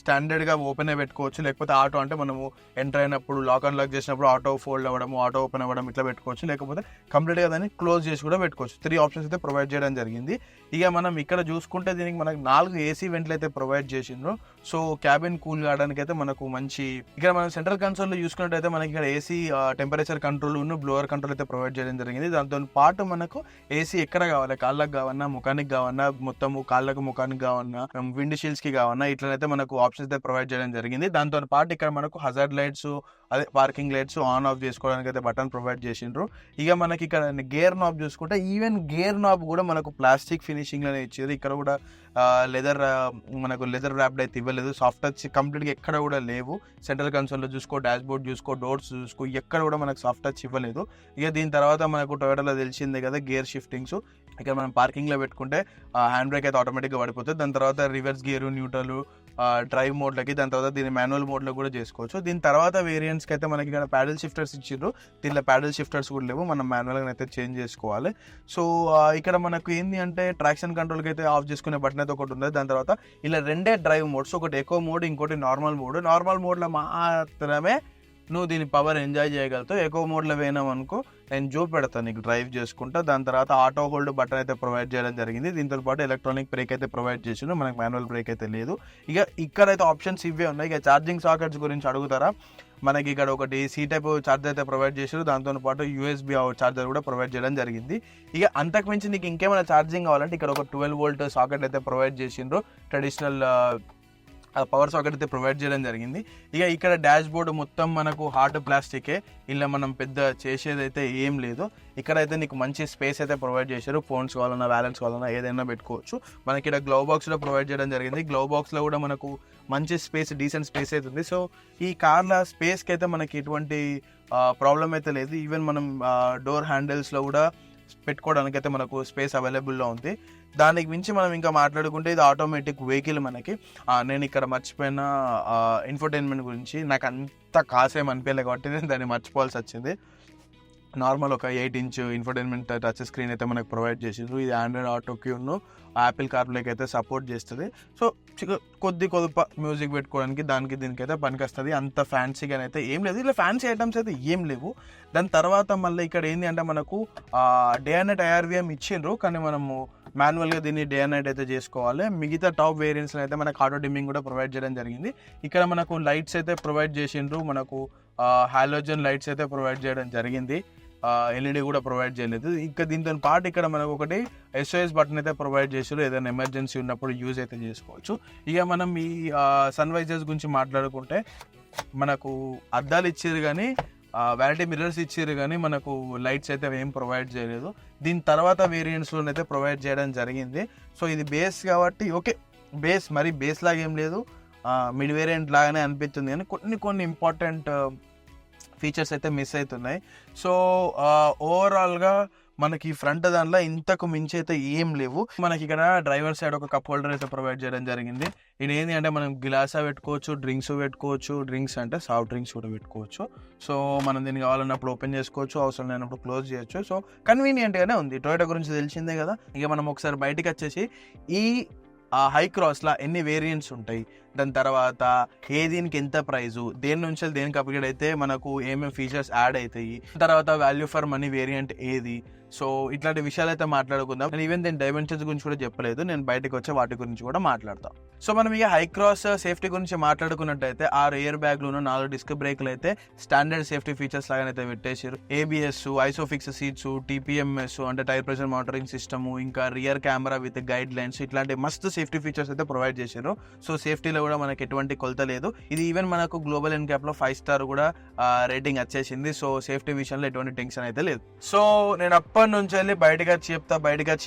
స్టాండర్డ్గా ఓపెన్ అయి పెట్టుకోవచ్చు, లేకపోతే ఆటో అంటే మనము ఎంటర్ అయినప్పుడు లాక్ అండ్ లాక్ చేసినప్పుడు ఆటో ఫోల్డ్ అవ్వడము, ఆటో ఓపెన్ అవ్వడం ఇట్లా పెట్టుకోవచ్చు, లేకపోతే కంప్లీట్గా దాన్ని క్లోజ్ చేసి కూడా పెట్టుకోవచ్చు. 3 ఆప్షన్స్ అయితే ప్రొవైడ్ చేయడం జరిగింది. ఇక మనం ఇక్కడ చూసుకుంటే దీనికి మనకు 4 ఏసీ వెంట్లు అయితే ప్రొవైడ్ చేసిండ్రు. సో క్యాబిన్ కూల్ కావడానికి అయితే మనకు మంచి, ఇక్కడ మనం సెంట్రల్ కన్సోల్లో చూసుకున్నట్టయితే మనకి ఇక్కడ AC temperature control blower control అయితే ప్రొవైడ్ చేయడం జరిగింది. దాంతో పాటు మనకు ఏసీ ఎక్కడ కావాలి, కాళ్ళకు కావన్నా, ముఖానికి కావన్నా, మొత్తము కాళ్ళకు ముఖానికి కావన్నా, విండ్ షీల్డ్స్ కి కావన్నా, ఇట్లనైతే మనకు ఆప్షన్స్ అయితే ప్రొవైడ్ చేయడం జరిగింది. దాంతో పాటు ఇక్కడ మనకు హజార్డ్ లైట్స్, అదే పార్కింగ్ లైట్స్ ఆన్ ఆఫ్ చేసుకోవడానికి అయితే బటన్ ప్రొవైడ్ చేసిండ్రు. ఇక మనకి ఇక్కడ గేర్ నాబ్ చూసుకుంటే ఈవెన్ గేర్ నాబ్ కూడా మనకు ప్లాస్టిక్ ఫినిషింగ్ లోనే ఇచ్చారు. ఇక్కడ కూడా మనకు లెదర్ ర్యాప్డ్ అయితే ఇవ్వలేదు. సాఫ్ట్ టచ్ కంప్లీట్గా ఎక్కడ కూడా లేవు. సెంట్రల్ కన్సోల్లో చూసుకో, డాష్ బోర్డ్ చూసుకో, డోర్స్ చూసుకో, ఎక్కడ కూడా మనకు సాఫ్ట్ టచ్ ఇవ్వలేదు. ఇక దీని తర్వాత మనకు టొయోటాలో తెలిసిందే కదా గేర్ షిఫ్టింగ్స్. ఇక్కడ మనం పార్కింగ్లో పెట్టుకుంటే హ్యాండ్ బ్రేక్ అయితే ఆటోమేటిక్గా పడిపోతుంది. దాని తర్వాత రివర్స్ గేరు, న్యూట్రల్, డ్రైవ్ మోడ్లకి, దాని తర్వాత దీన్ని మాన్యువల్ మోడ్లో కూడా చేసుకోవచ్చు. దీని తర్వాత వేరియంట్స్కి అయితే మనకి ఇక్కడ ప్యాడల్ షిఫ్టర్స్ ఇచ్చిండ్రు. దీంట్లో ప్యాడల్ షిఫ్టర్స్ కూడా లేవు, మనం మాన్యువల్గా అయితే చేంజ్ చేసుకోవాలి. సో ఇక్కడ మనకు ఏంటి అంటే ట్రాక్షన్ కంట్రోల్కి అయితే ఆఫ్ చేసుకునే బటన్ అయితే ఒకటి ఉంది. దాని తర్వాత ఇలా 2 డ్రైవ్ మోడ్స్, ఒకటి ఎకో మోడ్, ఇంకోటి నార్మల్ మోడ్. నార్మల్ మోడ్లో మాత్రమే నువ్వు దీని పవర్ ఎంజాయ్ చేయగలుగుతావు. ఎకో మోడ్లో వేనాం అనుకో నేను చూపెడతాను నీకు డ్రైవ్ చేసుకుంటా. దాని తర్వాత ఆటో హోల్డ్ బటన్ అయితే ప్రొవైడ్ చేయడం జరిగింది. దీంతో పాటు ఎలక్ట్రానిక్ బ్రేక్ అయితే ప్రొవైడ్ చేసిండు, మనకు మాన్యువల్ బ్రేక్ అయితే లేదు. ఇక ఇక్కడైతే ఆప్షన్స్ ఇవే ఉన్నాయి. ఇక ఛార్జింగ్ సాకెట్స్ గురించి అడుగుతారా, మనకి ఇక్కడ ఒకటి సి టైప్ ఛార్జర్ అయితే ప్రొవైడ్ చేసారు. దాంతో పాటు యూఎస్బి ఛార్జర్ కూడా ప్రొవైడ్ చేయడం జరిగింది. ఇక అంతకుమించి నీకు ఇంకేమైనా ఛార్జింగ్ కావాలంటే ఇక్కడ ఒక 12 వోల్ట్ సాకెట్ అయితే ప్రొవైడ్ చేసిండ్రు. ట్రెడిషనల్ పవర్ సాకెట్ అయితే ప్రొవైడ్ చేయడం జరిగింది. ఇక ఇక్కడ డాష్ బోర్డు మొత్తం మనకు హార్డ్ ప్లాస్టికే, ఇలా మనం పెద్ద చేసేది అయితే ఏం లేదు. ఇక్కడైతే నీకు మంచి స్పేస్ అయితే ప్రొవైడ్ చేశారు. ఫోన్స్ కావాలన్నా, బ్యాలెన్స్ కావాలన్నా ఏదైనా పెట్టుకోవచ్చు. మనకి ఇక్కడ గ్లవ్ బాక్స్లో ప్రొవైడ్ చేయడం జరిగింది. గ్లవ్ బాక్స్లో కూడా మనకు మంచి స్పేస్, డీసెంట్ స్పేస్ అయితే ఉంది. సో ఈ కార్ల స్పేస్కి అయితే మనకి ఎటువంటి ప్రాబ్లం అయితే లేదు. ఈవెన్ మనం డోర్ హ్యాండిల్స్లో కూడా పెట్టుకోవడానికి అయితే మనకు స్పేస్ అవైలబుల్లో ఉంది. దానికి మించి మనం ఇంకా మాట్లాడుకుంటే ఇది ఆటోమేటిక్ వెహికల్. మనకి నేను ఇక్కడ మర్చిపోయిన ఇన్ఫోటైన్మెంట్ గురించి, నాకు అంత కాసేం అనిపించలేదు కాబట్టి నేను దాన్ని మర్చిపోవాల్సి వచ్చింది. నార్మల్ ఒక 8 ఇంచ్ ఇన్ఫోటైన్మెంట్ టచ్ స్క్రీన్ అయితే మనకు ప్రొవైడ్ చేసిండ్రు. ఇది ఆండ్రాయిడ్ ఆటోకి యాపిల్ కార్ప్లేకి అయితే సపోర్ట్ చేస్తుంది. సో కొద్దిప మ్యూజిక్ పెట్టుకోవడానికి దానికి దీనికి అయితే పనికొస్తుంది. అంత ఫ్యాన్సీగా అయితే ఏం లేదు, ఇలా ఫ్యాన్సీ ఐటమ్స్ అయితే ఏం లేవు. దాని తర్వాత మళ్ళీ ఇక్కడ ఏంటి అంటే మనకు డే అండ్ నైట్ IRVM ఇచ్చిండ్రు, కానీ మనము మాన్యువల్గా దీన్ని డే అండ్ నైట్ అయితే చేసుకోవాలి. మిగతా టాప్ వేరియంట్స్లో అయితే మనకు ఆటో డిమ్మింగ్ కూడా ప్రొవైడ్ చేయడం జరిగింది. ఇక్కడ మనకు లైట్స్ అయితే ప్రొవైడ్ చేసిండ్రు. మనకు హాలోజన్ లైట్స్ అయితే ప్రొవైడ్ చేయడం జరిగింది. ఎల్ఈడి కూడా ప్రొవైడ్ చేయలేదు. ఇంకా దీంతో పాటు ఇక్కడ మనకు ఒకటి SOS బటన్ అయితే ప్రొవైడ్ చేసారు, ఏదైనా ఎమర్జెన్సీ ఉన్నప్పుడు యూజ్ అయితే చేసుకోవచ్చు. ఇక మనం ఈ సన్ వైజర్స్ గురించి మాట్లాడుకుంటే మనకు అద్దాలు ఇచ్చారు, కానీ వ్యానిటీ మిర్రర్స్ ఇచ్చారు కానీ మనకు లైట్స్ అయితే ఏం ప్రొవైడ్ చేయలేదు. దీని తర్వాత వేరియంట్స్లోనైతే ప్రొవైడ్ చేయడం జరిగింది. సో ఇది బేస్ కాబట్టి ఓకే, బేస్ మరి బేస్ లాగా ఏం లేదు, మిడ్ వేరియంట్ లాగానే అనిపిస్తుంది కానీ కొన్ని ఇంపార్టెంట్ ఫీచర్స్ అయితే మిస్ అవుతున్నాయి. సో ఓవరాల్గా మనకి ఫ్రంట్ దాంట్లో ఇంతకు మించి అయితే ఏం లేవు. మనకి ఇక్కడ డ్రైవర్ సైడ్ ఒక కప్ హోల్డర్ అయితే ప్రొవైడ్ చేయడం జరిగింది. ఇది ఏంటి అంటే మనం గ్లాసా పెట్టుకోవచ్చు, డ్రింక్స్ అంటే సాఫ్ట్ డ్రింక్స్ కూడా పెట్టుకోవచ్చు. సో మనం దీన్ని కావాలన్నప్పుడు ఓపెన్ చేసుకోవచ్చు, అవసరం లేనప్పుడు క్లోజ్ చేయొచ్చు. సో కన్వీనియంట్గానే ఉంది. టొయోటా గురించి తెలిసిందే కదా. ఇక మనం ఒకసారి బయటికి వచ్చేసి ఈ హై క్రాస్లో ఎన్ని వేరియంట్స్ ఉంటాయి, దాని తర్వాత దీనికి ఎంత ప్రైజు, దేని నుంచి దేనికి అప్గ్రేడ్ అయితే మనకు ఏమేమి ఫీచర్స్ యాడ్ అవుతాయి, తర్వాత వాల్యూ ఫర్ మనీ వేరియంట్ ఏది, సో ఇట్లాంటి విషయాలు అయితే మాట్లాడుకుందాం. నేను ఈవెన్ దీని డైమెన్షన్స్ గురించి కూడా చెప్పలేదు, నేను బయటకు వచ్చే వాటి గురించి కూడా మాట్లాడతాం. సో మనం ఇక హై క్రాస్ సేఫ్టీ గురించి మాట్లాడుకున్నట్టయితే 6 ఎయిర్ బ్యాగ్లు 4 డిస్క్ బ్రేక్లు అయితే స్టాండర్డ్ సేఫ్టీ ఫీచర్స్ లాగానైతే పెట్టేసారు. ఏబిఎస్, ఐసోఫిక్స్ సీట్స్, టీపీఎంఎస్ అంటే టైర్ ప్రెషర్ మానిటరింగ్ సిస్టమ్, ఇంకా rear camera with guide lines, ఇట్లాంటి మస్తు సేఫ్టీ ఫీచర్స్ అయితే ప్రొవైడ్ చేశారు. సో సేఫ్టీలో కూడా మనకి ఎటువంటి కొలత లేదు. ఇది ఈవెన్ మనకు గ్లోబల్ ఎన్క్యాప్ లో 5 స్టార్ కూడా రేటింగ్ వచ్చేసింది. సో సేఫ్టీ విషయంలో ఎటువంటి టెన్షన్ అయితే లేదు. సో నేను అప్పటి నుంచి వెళ్ళి బయటకు వచ్చి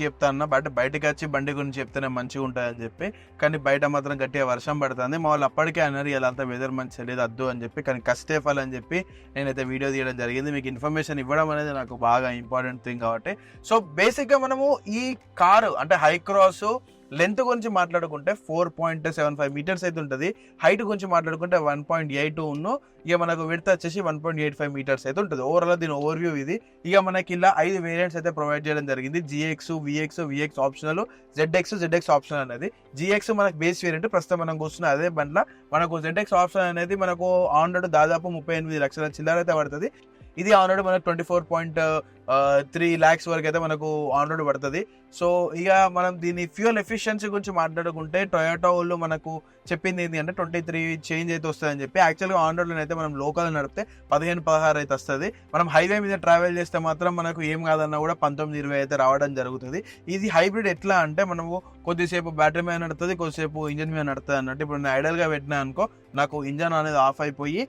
చెప్తా అన్న, బట్ బయటకు వచ్చి బండి గురించి చెప్తేనే మంచిగా ఉంటుందని చెప్పి, కానీ బయట మాత్రం గట్టిగా వర్షం పడుతుంది. మా వాళ్ళు అప్పటికే అన్నారు ఇలా అంతా వెదర్ మంచిగా లేదు వద్దు అని చెప్పి, కానీ కష్టేఫాల్ అని చెప్పి నేనైతే వీడియో తీయడం జరిగింది. మీకు ఇన్ఫర్మేషన్ ఇవ్వడం అనేది నాకు బాగా ఇంపార్టెంట్ థింగ్ కాబట్టి. సో బేసిక్గా మనము ఈ కారు అంటే హై క్రాస్ లెంత్ గురించి మాట్లాడుకుంటే 4.75 మీటర్స్ అయితే ఉంటుంది. హైట్ గురించి మాట్లాడుకుంటే 1.82 ఇక మనకు విడ్త్ వచ్చేసి 1.85 మీటర్స్ అయితే ఉంటుంది. ఓవరాల్ దీని ఓవర్వ్యూ ఇది. ఇక మనకి ఇలా 5 వేరియంట్స్ అయితే ప్రొవైడ్ చేయడం జరిగింది. GX, VX optional, ZX optional అనేది. GX మనకు బేస్ వేరియంట్, ప్రస్తుతం మనం కూర్చున్న అదే బండ్ల మనకు ZX ఆప్షన్ అనేది మనకు ఆన్ రోడ్ దాదాపు 38 లక్షల చిల్లర అయితే పడుతుంది. ఇది ఆన్ రోడ్ మనకు 24.3 lakhs వరకు అయితే మనకు ఆన్ రోడ్ పడుతుంది. సో ఇక మనం దీని ఫ్యూయల్ ఎఫిషియన్సీ గురించి మాట్లాడుకుంటే టొయోటా వాళ్ళు మనకు చెప్పింది ఏంటి అంటే 23 చేంజ్ అయితే వస్తుందని చెప్పి. యాక్చువల్గా ఆన్ రోడ్లో అయితే మనం లోకల్ నడిపితే 15-16 అయితే వస్తుంది. మనం హైవే మీద ట్రావెల్ చేస్తే మాత్రం మనకు ఏం కాదన్నా కూడా 19-20 అయితే రావడం జరుగుతుంది. ఇది హైబ్రిడ్ ఎట్లా అంటే మనము కొద్దిసేపు బ్యాటరీ మీద నడుతుంది, కొద్దిసేపు ఇంజన్ మీద నడుతుంది అన్నట్టు. ఇప్పుడు నేను ఐడల్గా పెట్టినా అనుకో, నాకు ఇంజన్ అనేది ఆఫ్ అయిపోయి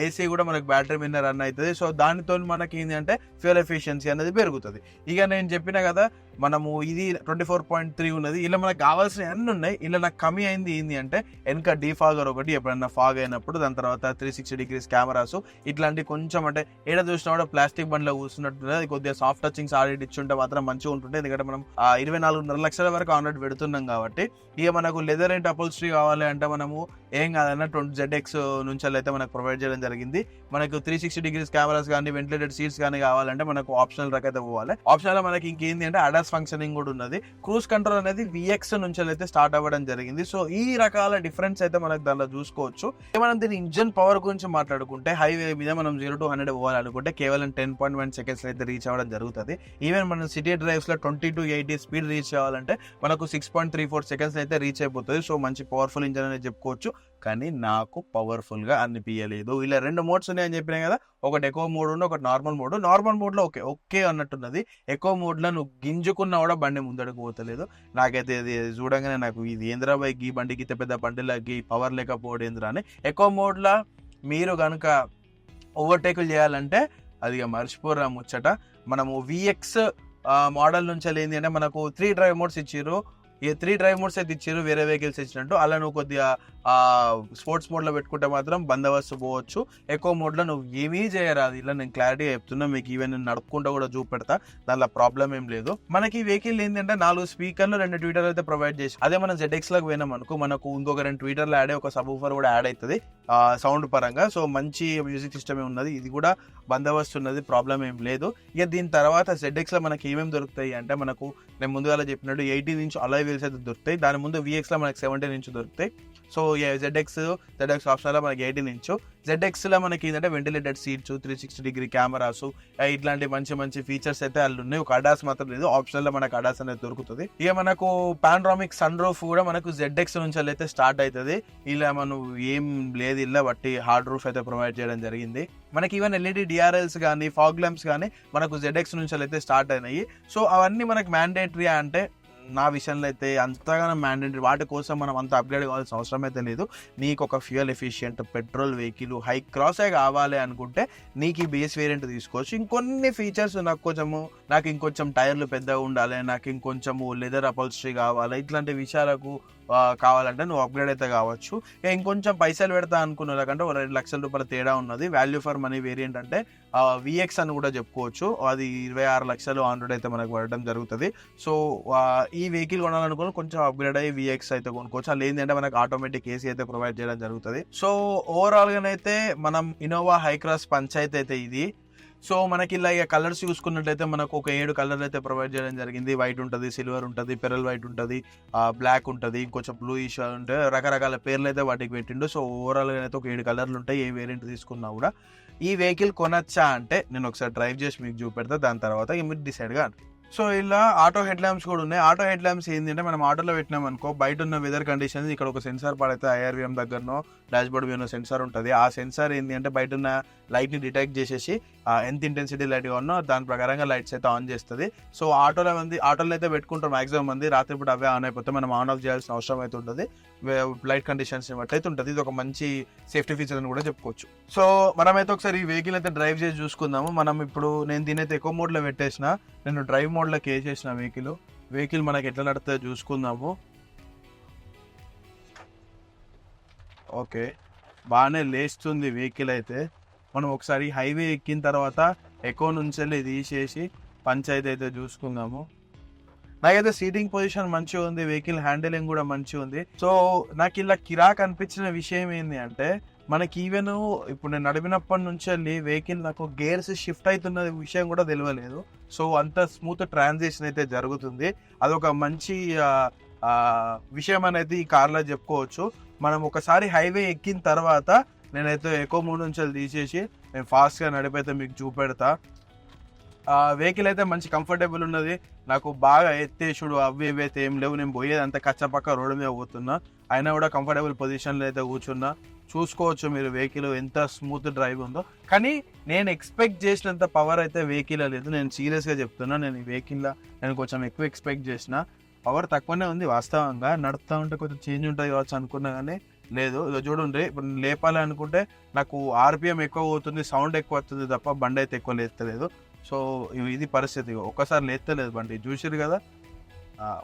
ఏసీ కూడా మనకు బ్యాటరీ మీద రన్ అవుతుంది. సో దానితో మనకి ఏంటి అంటే ఫ్యూయల్ ఎఫిషియన్సీ అనేది పెరుగుతుంది. ఇక నేను చెప్పిన కదా మనము ఇది 24.3 ఉన్నది. ఇలా మనకు కావాల్సిన అన్ని ఉన్నాయి. ఇలా నాకు కమి అయింది ఏంటి అంటే వెనక డీఫాగర్ ఒకటి, ఎప్పుడన్నా ఫాగ్ అయినప్పుడు, దాని తర్వాత 360 degrees కెమెరాస్, ఇట్లాంటి కొంచెం అంటే ఏడ చూసినా కూడా ప్లాస్టిక్ బండ్లో కూర్చున్నట్టు అది కొద్దిగా సాఫ్ట్ టచింగ్స్ ఆడిట్ ఇచ్చుంటే మాత్రం మంచిగా ఉంటుంది. ఎందుకంటే మనం 24.5 లక్షల వరకు ఆన్ రోడ్ పెడుతున్నాం కాబట్టి. ఇక మనకు లెదర్ అండ్ అపోల్స్ట్రీ కావాలి అంటే మనము ఏం కాదన్నా ZX నుంచి అయితే మనకు ప్రొవైడ్ చేయడం జరిగింది. మనకు 360 degrees కెమెరాస్ కానీ, వెంటిలేటెడ్ సీట్స్ కానీ కావాలంటే మనకు ఆప్షనల్ రకైతే పోవాలి. ఆప్షనల్ మనకి ఇంకేంది అంటే అడాస్ ఫంక్షనింగ్ కూడా ఉన్నది. క్రూజ్ కంట్రోల్ అనేది VX నుంచి అయితే స్టార్ట్ అవ్వడం జరిగింది. సో ఈ రకాల డిఫరెన్స్ అయితే మనకు దానిలో చూసుకోవచ్చు. మనం దీని ఇంజన్ పవర్ గురించి మాట్లాడుకుంటే హైవే మీద మనం 0 to 100 పోవాలనుకుంటే కేవలం 10.1 seconds అయితే రీచ్ అవ్వడం జరుగుతుంది. ఈవెన్ మనం సిటీ డ్రైవ్స్ లో 20 to 80 స్పీడ్ రీచ్ అవ్వాలంటే మనకు 6.34 seconds అయితే రీచ్ అయిపోతుంది. సో మంచి పవర్ఫుల్ ఇంజన్ అనేది చెప్పుకోవచ్చు. కానీ నాకు పవర్ఫుల్ గా అనిపించలేదు. ఇలా 2 మోడ్స్ ఉన్నాయని చెప్పినా కదా, ఒకటి ఎకో మోడ్ ఉంది, ఒకటి నార్మల్ మోడ్. నార్మల్ మోడ్ లో ఓకే అన్నట్టున్నది. ఎకో మోడ్ లో నువ్వు గింజుకున్నా కూడా బండి ముందడుకు పోతలేదు. నాకైతే ఇది చూడంగానే నాకు ఇది ఏంద్రా బైక్, ఈ బండికి పెద్ద బండిలకి పవర్ లేకపోవడం ఏంద్రా అని. ఎకో మోడ్ లో మీరు కనుక ఓవర్టేకులు చేయాలంటే అది మర్చిపోరా ముచ్చట. మనము VX మోడల్ నుంచి ఏంది అంటే మనకు 3 డ్రైవ్ మోడ్స్ ఇచ్చారు. ఈ 3 డ్రైవ్ మోడ్స్ అయితే ఇచ్చారు వేరే వెహికల్స్ ఇచ్చినట్టు. అలా నువ్వు కొద్దిగా స్పోర్ట్స్ మోడ్లో పెట్టుకుంటే మాత్రం బందోబస్తు పోవచ్చు. ఎకో మోడ్లో నువ్వు ఏమీ చేయరాదు. ఇలా నేను క్లారిటీగా చెప్తున్నా మీకు. ఈవెన్ నేను నడుపుకుంటూ కూడా చూపెడతా, దానిలో ప్రాబ్లం ఏం లేదు. మనకి ఈ వెహికల్ ఏంటంటే 4 స్పీకర్లు 2 ట్విటర్లు అయితే ప్రొవైడ్ చేసి, అదే మనం ZX లోకి పోయినాం అనుకో మనకు ఇంకొక 2 ట్విటర్లు యాడ్ అయ్యి ఒక సబ్ ఊఫర్ కూడా యాడ్ అవుతుంది సౌండ్ పరంగా. సో మంచి మ్యూజిక్ సిస్టమే ఉన్నది. ఇది కూడా బందోబస్తు ఉన్నది, ప్రాబ్లం ఏం లేదు. ఇక దీని తర్వాత ZX లో మనకి ఏమేమి దొరుకుతాయి అంటే మనకు నేను ముందుగా చెప్పినట్టు 18 ఇంచ్ అలాయ్ వీల్స్ అయితే దొరుకుతాయి. దాని ముందు VX లో మనకి 17 ఇంచ్ దొరుకుతాయి. సో ZX ఆప్షన్ లో మనకి 18 ఇంచ్. ZX లో మనకి ఏంటంటే వెంటిలేటెడ్ సీట్స్, 360 degree కెమెరాస్, ఇట్లాంటి మంచి ఫీచర్స్ అయితే వాళ్ళు ఉన్నాయి. ఒక అడాస్ మాత్రం లేదు. ఆప్షనల్ లో మనకు అడాస్ అనేది దొరుకుతుంది. ఇక మనకు పానరామిక్ సన్ రూఫ్ కూడా మనకు ZX నుంచి అయితే స్టార్ట్ అవుతుంది. ఇలా మనం ఏం లేదు, ఇలా బట్టి హార్డ్ రూఫ్ అయితే ప్రొవైడ్ చేయడం జరిగింది. మనకి ఈవెన్ LED DRLs కానీ, ఫాగ్ ల్యాంప్స్ కానీ మనకు ZX నుంచి అయితే స్టార్ట్ అయినాయి. సో అవన్నీ మనకు మ్యాండేటరీ అంటే నా విషయంలో అయితే అంతగానో మ్యాండేటరీ, వాటి కోసం మనం అంత అప్గ్రేడ్ కావాల్సిన అవసరం అయితే లేదు. నీకు ఒక ఫ్యూయల్ ఎఫిషియంట్ పెట్రోల్ వెహికల్ హై క్రాసే కావాలి అనుకుంటే నీకు ఈ బేస్ వేరియంట్ తీసుకోవచ్చు. ఇంకొన్ని ఫీచర్స్ నాకు ఇంకొంచెం టైర్లు పెద్దగా ఉండాలి, నాకు ఇంకొంచెము లెదర్ అపల్స్ట్రీ కావాలి, ఇట్లాంటి విషయాలకు కావాలంటే నువ్వు అప్గ్రేడ్ అయితే కావచ్చు. ఇంకొంచెం పైసలు పెడతా అనుకున్న వాళ్ళకంటే 2 లక్షల రూపాయల తేడా ఉన్నది. వాల్యూ ఫర్ మనీ వేరియంట్ అంటే విఎక్స్ అని కూడా చెప్పుకోవచ్చు. అది 26 లక్షలు ఆండ్రాయిడ్ అయితే మనకు పడడం జరుగుతుంది. సో ఈ వెహికల్ కొనాలనుకుని కొంచెం అప్గ్రేడ్ అయ్యి విఎక్స్ అయితే కొనుక్కోవచ్చు. అది ఏంటంటే మనకు ఆటోమేటిక్ ఏసీ అయితే ప్రొవైడ్ చేయడం జరుగుతుంది. సో ఓవరాల్గానైతే మనం ఇన్నోవా హైక్రాస్ పంచాయతీ అయితే ఇది. సో మనకి ఇలా ఇక కలర్స్ చూసుకున్నట్టయితే మనకు ఒక 7 కలర్లు అయితే ప్రొవైడ్ చేయడం జరిగింది. వైట్ ఉంటుంది, సిల్వర్ ఉంటుంది, పెరల్ వైట్ ఉంటుంది, బ్లాక్ ఉంటుంది, ఇంకొంచెం బ్లూయిష్ ఉంటాయి, రకరకాల పేర్లు అయితే వాటికి పెట్టిండు. సో ఓవరాల్గా అయితే ఒక 7 కలర్లు ఉంటాయి. ఏ వేరియంట్ తీసుకున్నా కూడా ఈ వెహికల్ కొనొచ్చా అంటే నేను ఒకసారి డ్రైవ్ చేసి మీకు చూపెడతా, దాని తర్వాత మీరు డిసైడ్గా. సో ఇలా ఆటో హెడ్ ల్యాంప్స్ కూడా ఉన్నాయి. ఆటో హెడ్ ల్యాంప్స్ ఏంటంటే మనం ఆటోలో పెట్టినాం అనుకో, బయట ఉన్న వెదర్ కండిషన్స్ ఇక్కడ ఒక సెన్సార్ పడితే ఐఆర్విఎం దగ్గరనో డాష్ బోర్డ్ మీద సెన్సార్ ఉంటుంది. ఆ సెన్సార్ ఏంటి అంటే బయట ఉన్న లైట్ని డిటెక్ట్ చేసేసి ఎంత ఇంటెన్సిటీ లైట్గా ఉన్నో దాని ప్రకారంగా లైట్స్ అయితే ఆన్ చేస్తుంది. సో ఆటోలో అయితే పెట్టుకుంటారు మాక్సిమం మంది, రాత్రిపూట అవే ఆన్ అయిపోతే మనం ఆన్ ఆఫ్ చేయాల్సిన అవసరం అయితే ఉంటుంది. లైట్ కండిషన్స్ బట్టి అయితే ఉంటుంది. ఇది ఒక మంచి సేఫ్టీ ఫీచర్ అని కూడా చెప్పుకోవచ్చు. సో మనమైతే ఒకసారి ఈ వెహికల్ అయితే డ్రైవ్ చేసి చూసుకుందాము. నేను దీనైతే ఎకో మోడ్లో పెట్టేసిన, నేను డ్రైవ్ మోడ్లోకి వేసేసిన వెహికల్ మనకి ఎట్లా నడుతుందో చూసుకుందాము. ఓకే, బాగానే లేస్తుంది వెహికల్ అయితే. మనం ఒకసారి హైవే ఎక్కిన తర్వాత ఎకో నుంచి వెళ్ళి తీసేసి పంచాయతీ అయితే చూసుకుందాము. నాకైతే సీటింగ్ పొజిషన్ మంచిగా ఉంది, వెహికల్ హ్యాండిలింగ్ కూడా మంచిగా ఉంది. సో నాకు ఇలా కిరాక్ అనిపించిన విషయం ఏంటి అంటే మనకి ఈవెన్ ఇప్పుడు నేను నడిపినప్పటి నుంచి వెళ్ళి వెహికల్ నాకు గేర్స్ షిఫ్ట్ అవుతున్న విషయం కూడా తెలియలేదు. సో అంత స్మూత్ ట్రాన్సిషన్ అయితే జరుగుతుంది. అదొక మంచి విషయం అనేది ఈ కార్లో చెప్పుకోవచ్చు. మనం ఒకసారి హైవే ఎక్కిన తర్వాత నేనైతే ఎకో మోడ్ నుంచి తీసేసి నేను ఫాస్ట్గా నడిపైతే మీకు చూపెడతా. వెహికల్ అయితే మంచి కంఫర్టబుల్ ఉన్నది. నాకు బాగా ఎత్తేసుడు అవి ఇవైతే ఏం లేవు. నేను పోయేది అంత కచ్చపక్క రోడ్డు మీద పోతున్నా, అయినా కూడా కంఫర్టబుల్ పొజిషన్లో అయితే కూర్చున్నా. చూసుకోవచ్చు మీరు వెహికల్ ఎంత స్మూత్ డ్రైవ్ ఉందో. కానీ నేను ఎక్స్పెక్ట్ చేసినంత పవర్ అయితే వెహికల్ లేదు. నేను సీరియస్గా చెప్తున్నా, నేను ఈ వెహికల్లో నేను కొంచెం ఎక్కువ ఎక్స్పెక్ట్ చేసిన. పవర్ తక్కువనే ఉంది వాస్తవంగా. నడుస్తూ ఉంటే కొంచెం చేంజ్ ఉంటుంది కావచ్చు అనుకున్నా కానీ లేదు. ఇక చూడండి, ఇప్పుడు లేపాలి అనుకుంటే నాకు ఆర్పిఎం ఎక్కువ అవుతుంది, సౌండ్ ఎక్కువ వస్తుంది తప్ప బండి అయితే ఎక్కువ లేస్తలేదు. సో ఇది పరిస్థితి. ఒక్కసారి లేస్తలేదు బండి, చూసిరు కదా.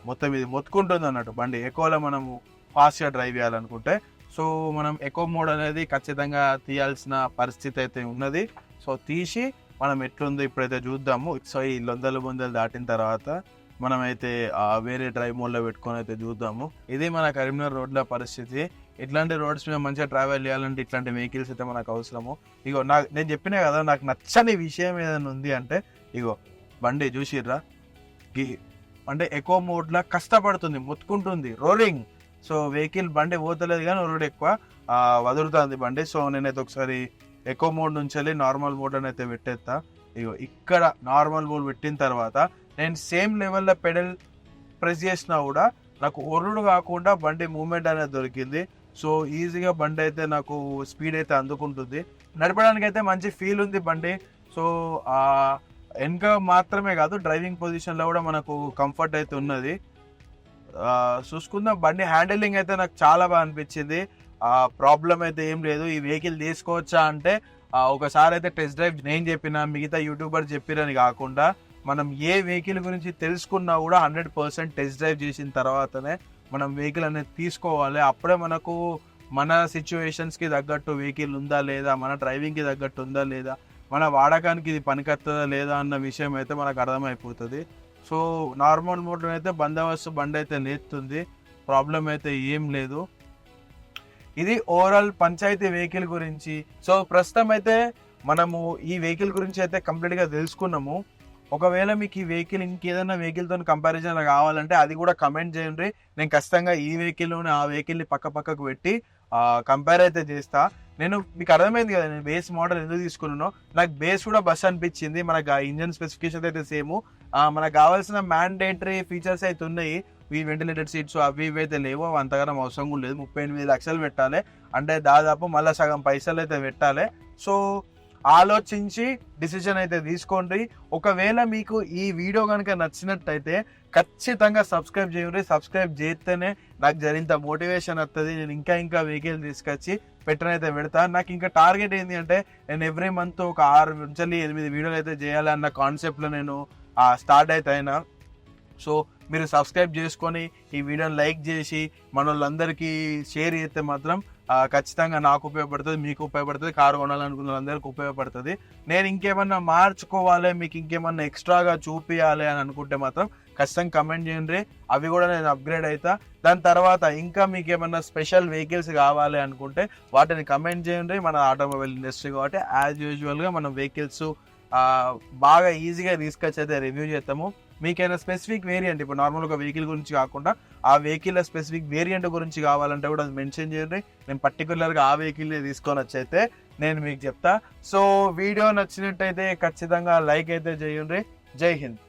మొత్తం ఇది మొత్తుకుంటుంది అన్నట్టు బండి ఎక్కువలో మనము ఫాస్ట్గా డ్రైవ్ చేయాలనుకుంటే. సో మనం ఎకో మోడ్ అనేది ఖచ్చితంగా తీయాల్సిన పరిస్థితి అయితే ఉన్నది. సో తీసి మనం ఎట్లుందో ఇప్పుడైతే చూద్దాము. సో ఈ 100 దాటిన తర్వాత మనమైతే వేరే డ్రైవ్ మోడ్లో పెట్టుకొని అయితే చూద్దాము. ఇది మన కరీంనగర్ రోడ్ల పరిస్థితి. ఇట్లాంటి రోడ్స్ మీద మంచిగా ట్రావెల్ చేయాలంటే ఇట్లాంటి వెహికల్స్ అయితే మనకు అవసరము. ఇగో నేను చెప్పినా కదా, నాకు నచ్చని విషయం ఏదైనా ఉంది అంటే ఇగో బండి చూసిర్రా, అంటే ఎకో మోడ్లో కష్టపడుతుంది, మొత్తుకుంటుంది, రోలింగ్. సో వెహికల్ బండి పోతలేదు కానీ రోడ్ ఎక్కువ వదులుతుంది బండి. సో నేనైతే ఒకసారి ఎకో మోడ్ నుంచి వెళ్ళి నార్మల్ మోడ్ అని అయితే పెట్టేస్తా. ఇగో ఇక్కడ నార్మల్ మోడ్ పెట్టిన తర్వాత నేను సేమ్ లెవెల్లో పెడల్ ప్రెస్ చేసినా కూడా నాకు ఒరుడు కాకుండా బండి మూమెంట్ అనేది దొరికింది. సో ఈజీగా బండి అయితే నాకు స్పీడ్ అయితే అందుకుంటుంది. నడపడానికి అయితే మంచి ఫీల్ ఉంది బండి. సో వెనక మాత్రమే కాదు, డ్రైవింగ్ పొజిషన్లో కూడా మనకు కంఫర్ట్ అయితే ఉన్నది. చూసుకుందాం, బండి హ్యాండిలింగ్ అయితే నాకు చాలా బాగా అనిపించింది. ప్రాబ్లం అయితే ఏం లేదు. ఈ వెహికల్ తీసుకోవచ్చా అంటే ఒకసారి అయితే టెస్ట్ డ్రైవ్ నేను చెప్పిన, మిగతా యూట్యూబర్ చెప్పిరని కాకుండా మనం ఏ వెహికల్ గురించి తెలుసుకున్నా కూడా 100% టెస్ట్ డ్రైవ్ చేసిన తర్వాతనే మనం వెహికల్ అనేది తీసుకోవాలి. అప్పుడే మనకు మన సిచ్యువేషన్స్కి తగ్గట్టు వెహికల్ ఉందా లేదా, మన డ్రైవింగ్కి తగ్గట్టు ఉందా లేదా, మన వాడకానికి ఇది పనికొస్తుందా లేదా అన్న విషయం అయితే మనకు అర్థమైపోతుంది. సో నార్మల్ మోడ్లో అయితే బందోబస్తు బండి అయితే లేస్తుంది, ప్రాబ్లం అయితే ఏం లేదు. ఇది ఓవరాల్ పంచాయతీ వెహికల్ గురించి. సో ప్రస్తుతం అయితే మనము ఈ వెహికల్ గురించి అయితే కంప్లీట్గా తెలుసుకున్నాము. ఒకవేళ మీకు ఈ వెహికల్ ఇంకేదైనా వెహికల్తో కంపారిజన్ కావాలంటే అది కూడా కమెంట్ చేయండి. నేను ఖచ్చితంగా ఈ వెహికల్ని ఆ వెహికల్ని పక్కకు పెట్టి కంపేర్ అయితే చేస్తా. నేను మీకు అర్థమైంది కదా నేను బేస్ మోడల్ ఎందుకు తీసుకున్నానో. నాకు బేస్ కూడా బస్ అనిపించింది. మనకు ఆ ఇంజన్ స్పెసిఫికేషన్ అయితే సేమ్, మనకు కావాల్సిన మ్యాండేటరీ ఫీచర్స్ అయితే ఉన్నాయి. ఈ వెంటిలేటెడ్ సీట్స్ అవి ఇవి అయితే లేవు, అంతగానం అవసరం కూడా లేదు. 38 లక్షలు పెట్టాలి అంటే దాదాపు మళ్ళీ సగం పైసలు అయితే పెట్టాలి. సో ఆలోచించి డిసిజన్ అయితే తీసుకోండి. ఒకవేళ మీకు ఈ వీడియో కనుక నచ్చినట్టయితే ఖచ్చితంగా సబ్స్క్రైబ్ చేయండి. సబ్స్క్రైబ్ చేస్తేనే నాకు జరింత మోటివేషన్ వస్తుంది. నేను ఇంకా వెహికల్ తీసుకొచ్చి పెట్టనైతే పెడతా. నాకు ఇంకా టార్గెట్ ఏంటి అంటే నేను ఎవ్రీ మంత్ ఒక 6 నుంచి 8 వీడియోలు అయితే చేయాలన్న కాన్సెప్ట్లో నేను స్టార్ట్ అయితే అయినా. సో మీరు సబ్స్క్రైబ్ చేసుకొని ఈ వీడియోని లైక్ చేసి మన వాళ్ళందరికీ షేర్ చేస్తే మాత్రం ఖచ్చితంగా నాకు ఉపయోగపడుతుంది, మీకు ఉపయోగపడుతుంది, కారు కొనాలనుకున్న వాళ్ళందరికీ ఉపయోగపడుతుంది. నేను ఇంకేమన్నా మార్చుకోవాలి, మీకు ఇంకేమన్నా ఎక్స్ట్రాగా చూపించాలి అని అనుకుంటే మాత్రం ఖచ్చితంగా కమెంట్ చేయండి. అవి కూడా నేను అప్గ్రేడ్ అవుతా. దాని తర్వాత ఇంకా మీకు ఏమన్నా స్పెషల్ వెహికల్స్ కావాలి అనుకుంటే వాటిని కమెంట్ చేయండి. మన ఆటోమొబైల్ ఇండస్ట్రీ కాబట్టి యాజ్ యూజువల్గా మనం వెహికల్స్ బాగా ఈజీగా తీసుకొచ్చి అయితే రివ్యూ చేస్తాము. మీకైనా స్పెసిఫిక్ వేరియంట్, ఇప్పుడు నార్మల్గా వెహికల్ గురించి కాకుండా ఆ వెహికల్ స్పెసిఫిక్ వేరియంట్ గురించి కావాలంటే కూడా అది మెన్షన్ చేయండి. నేను పర్టికులర్గా ఆ వెహికల్ తీసుకొని వచ్చైతే నేను మీకు చెప్తా. సో వీడియో నచ్చినట్టయితే ఖచ్చితంగా లైక్ అయితే చేయండి. జై హింద్.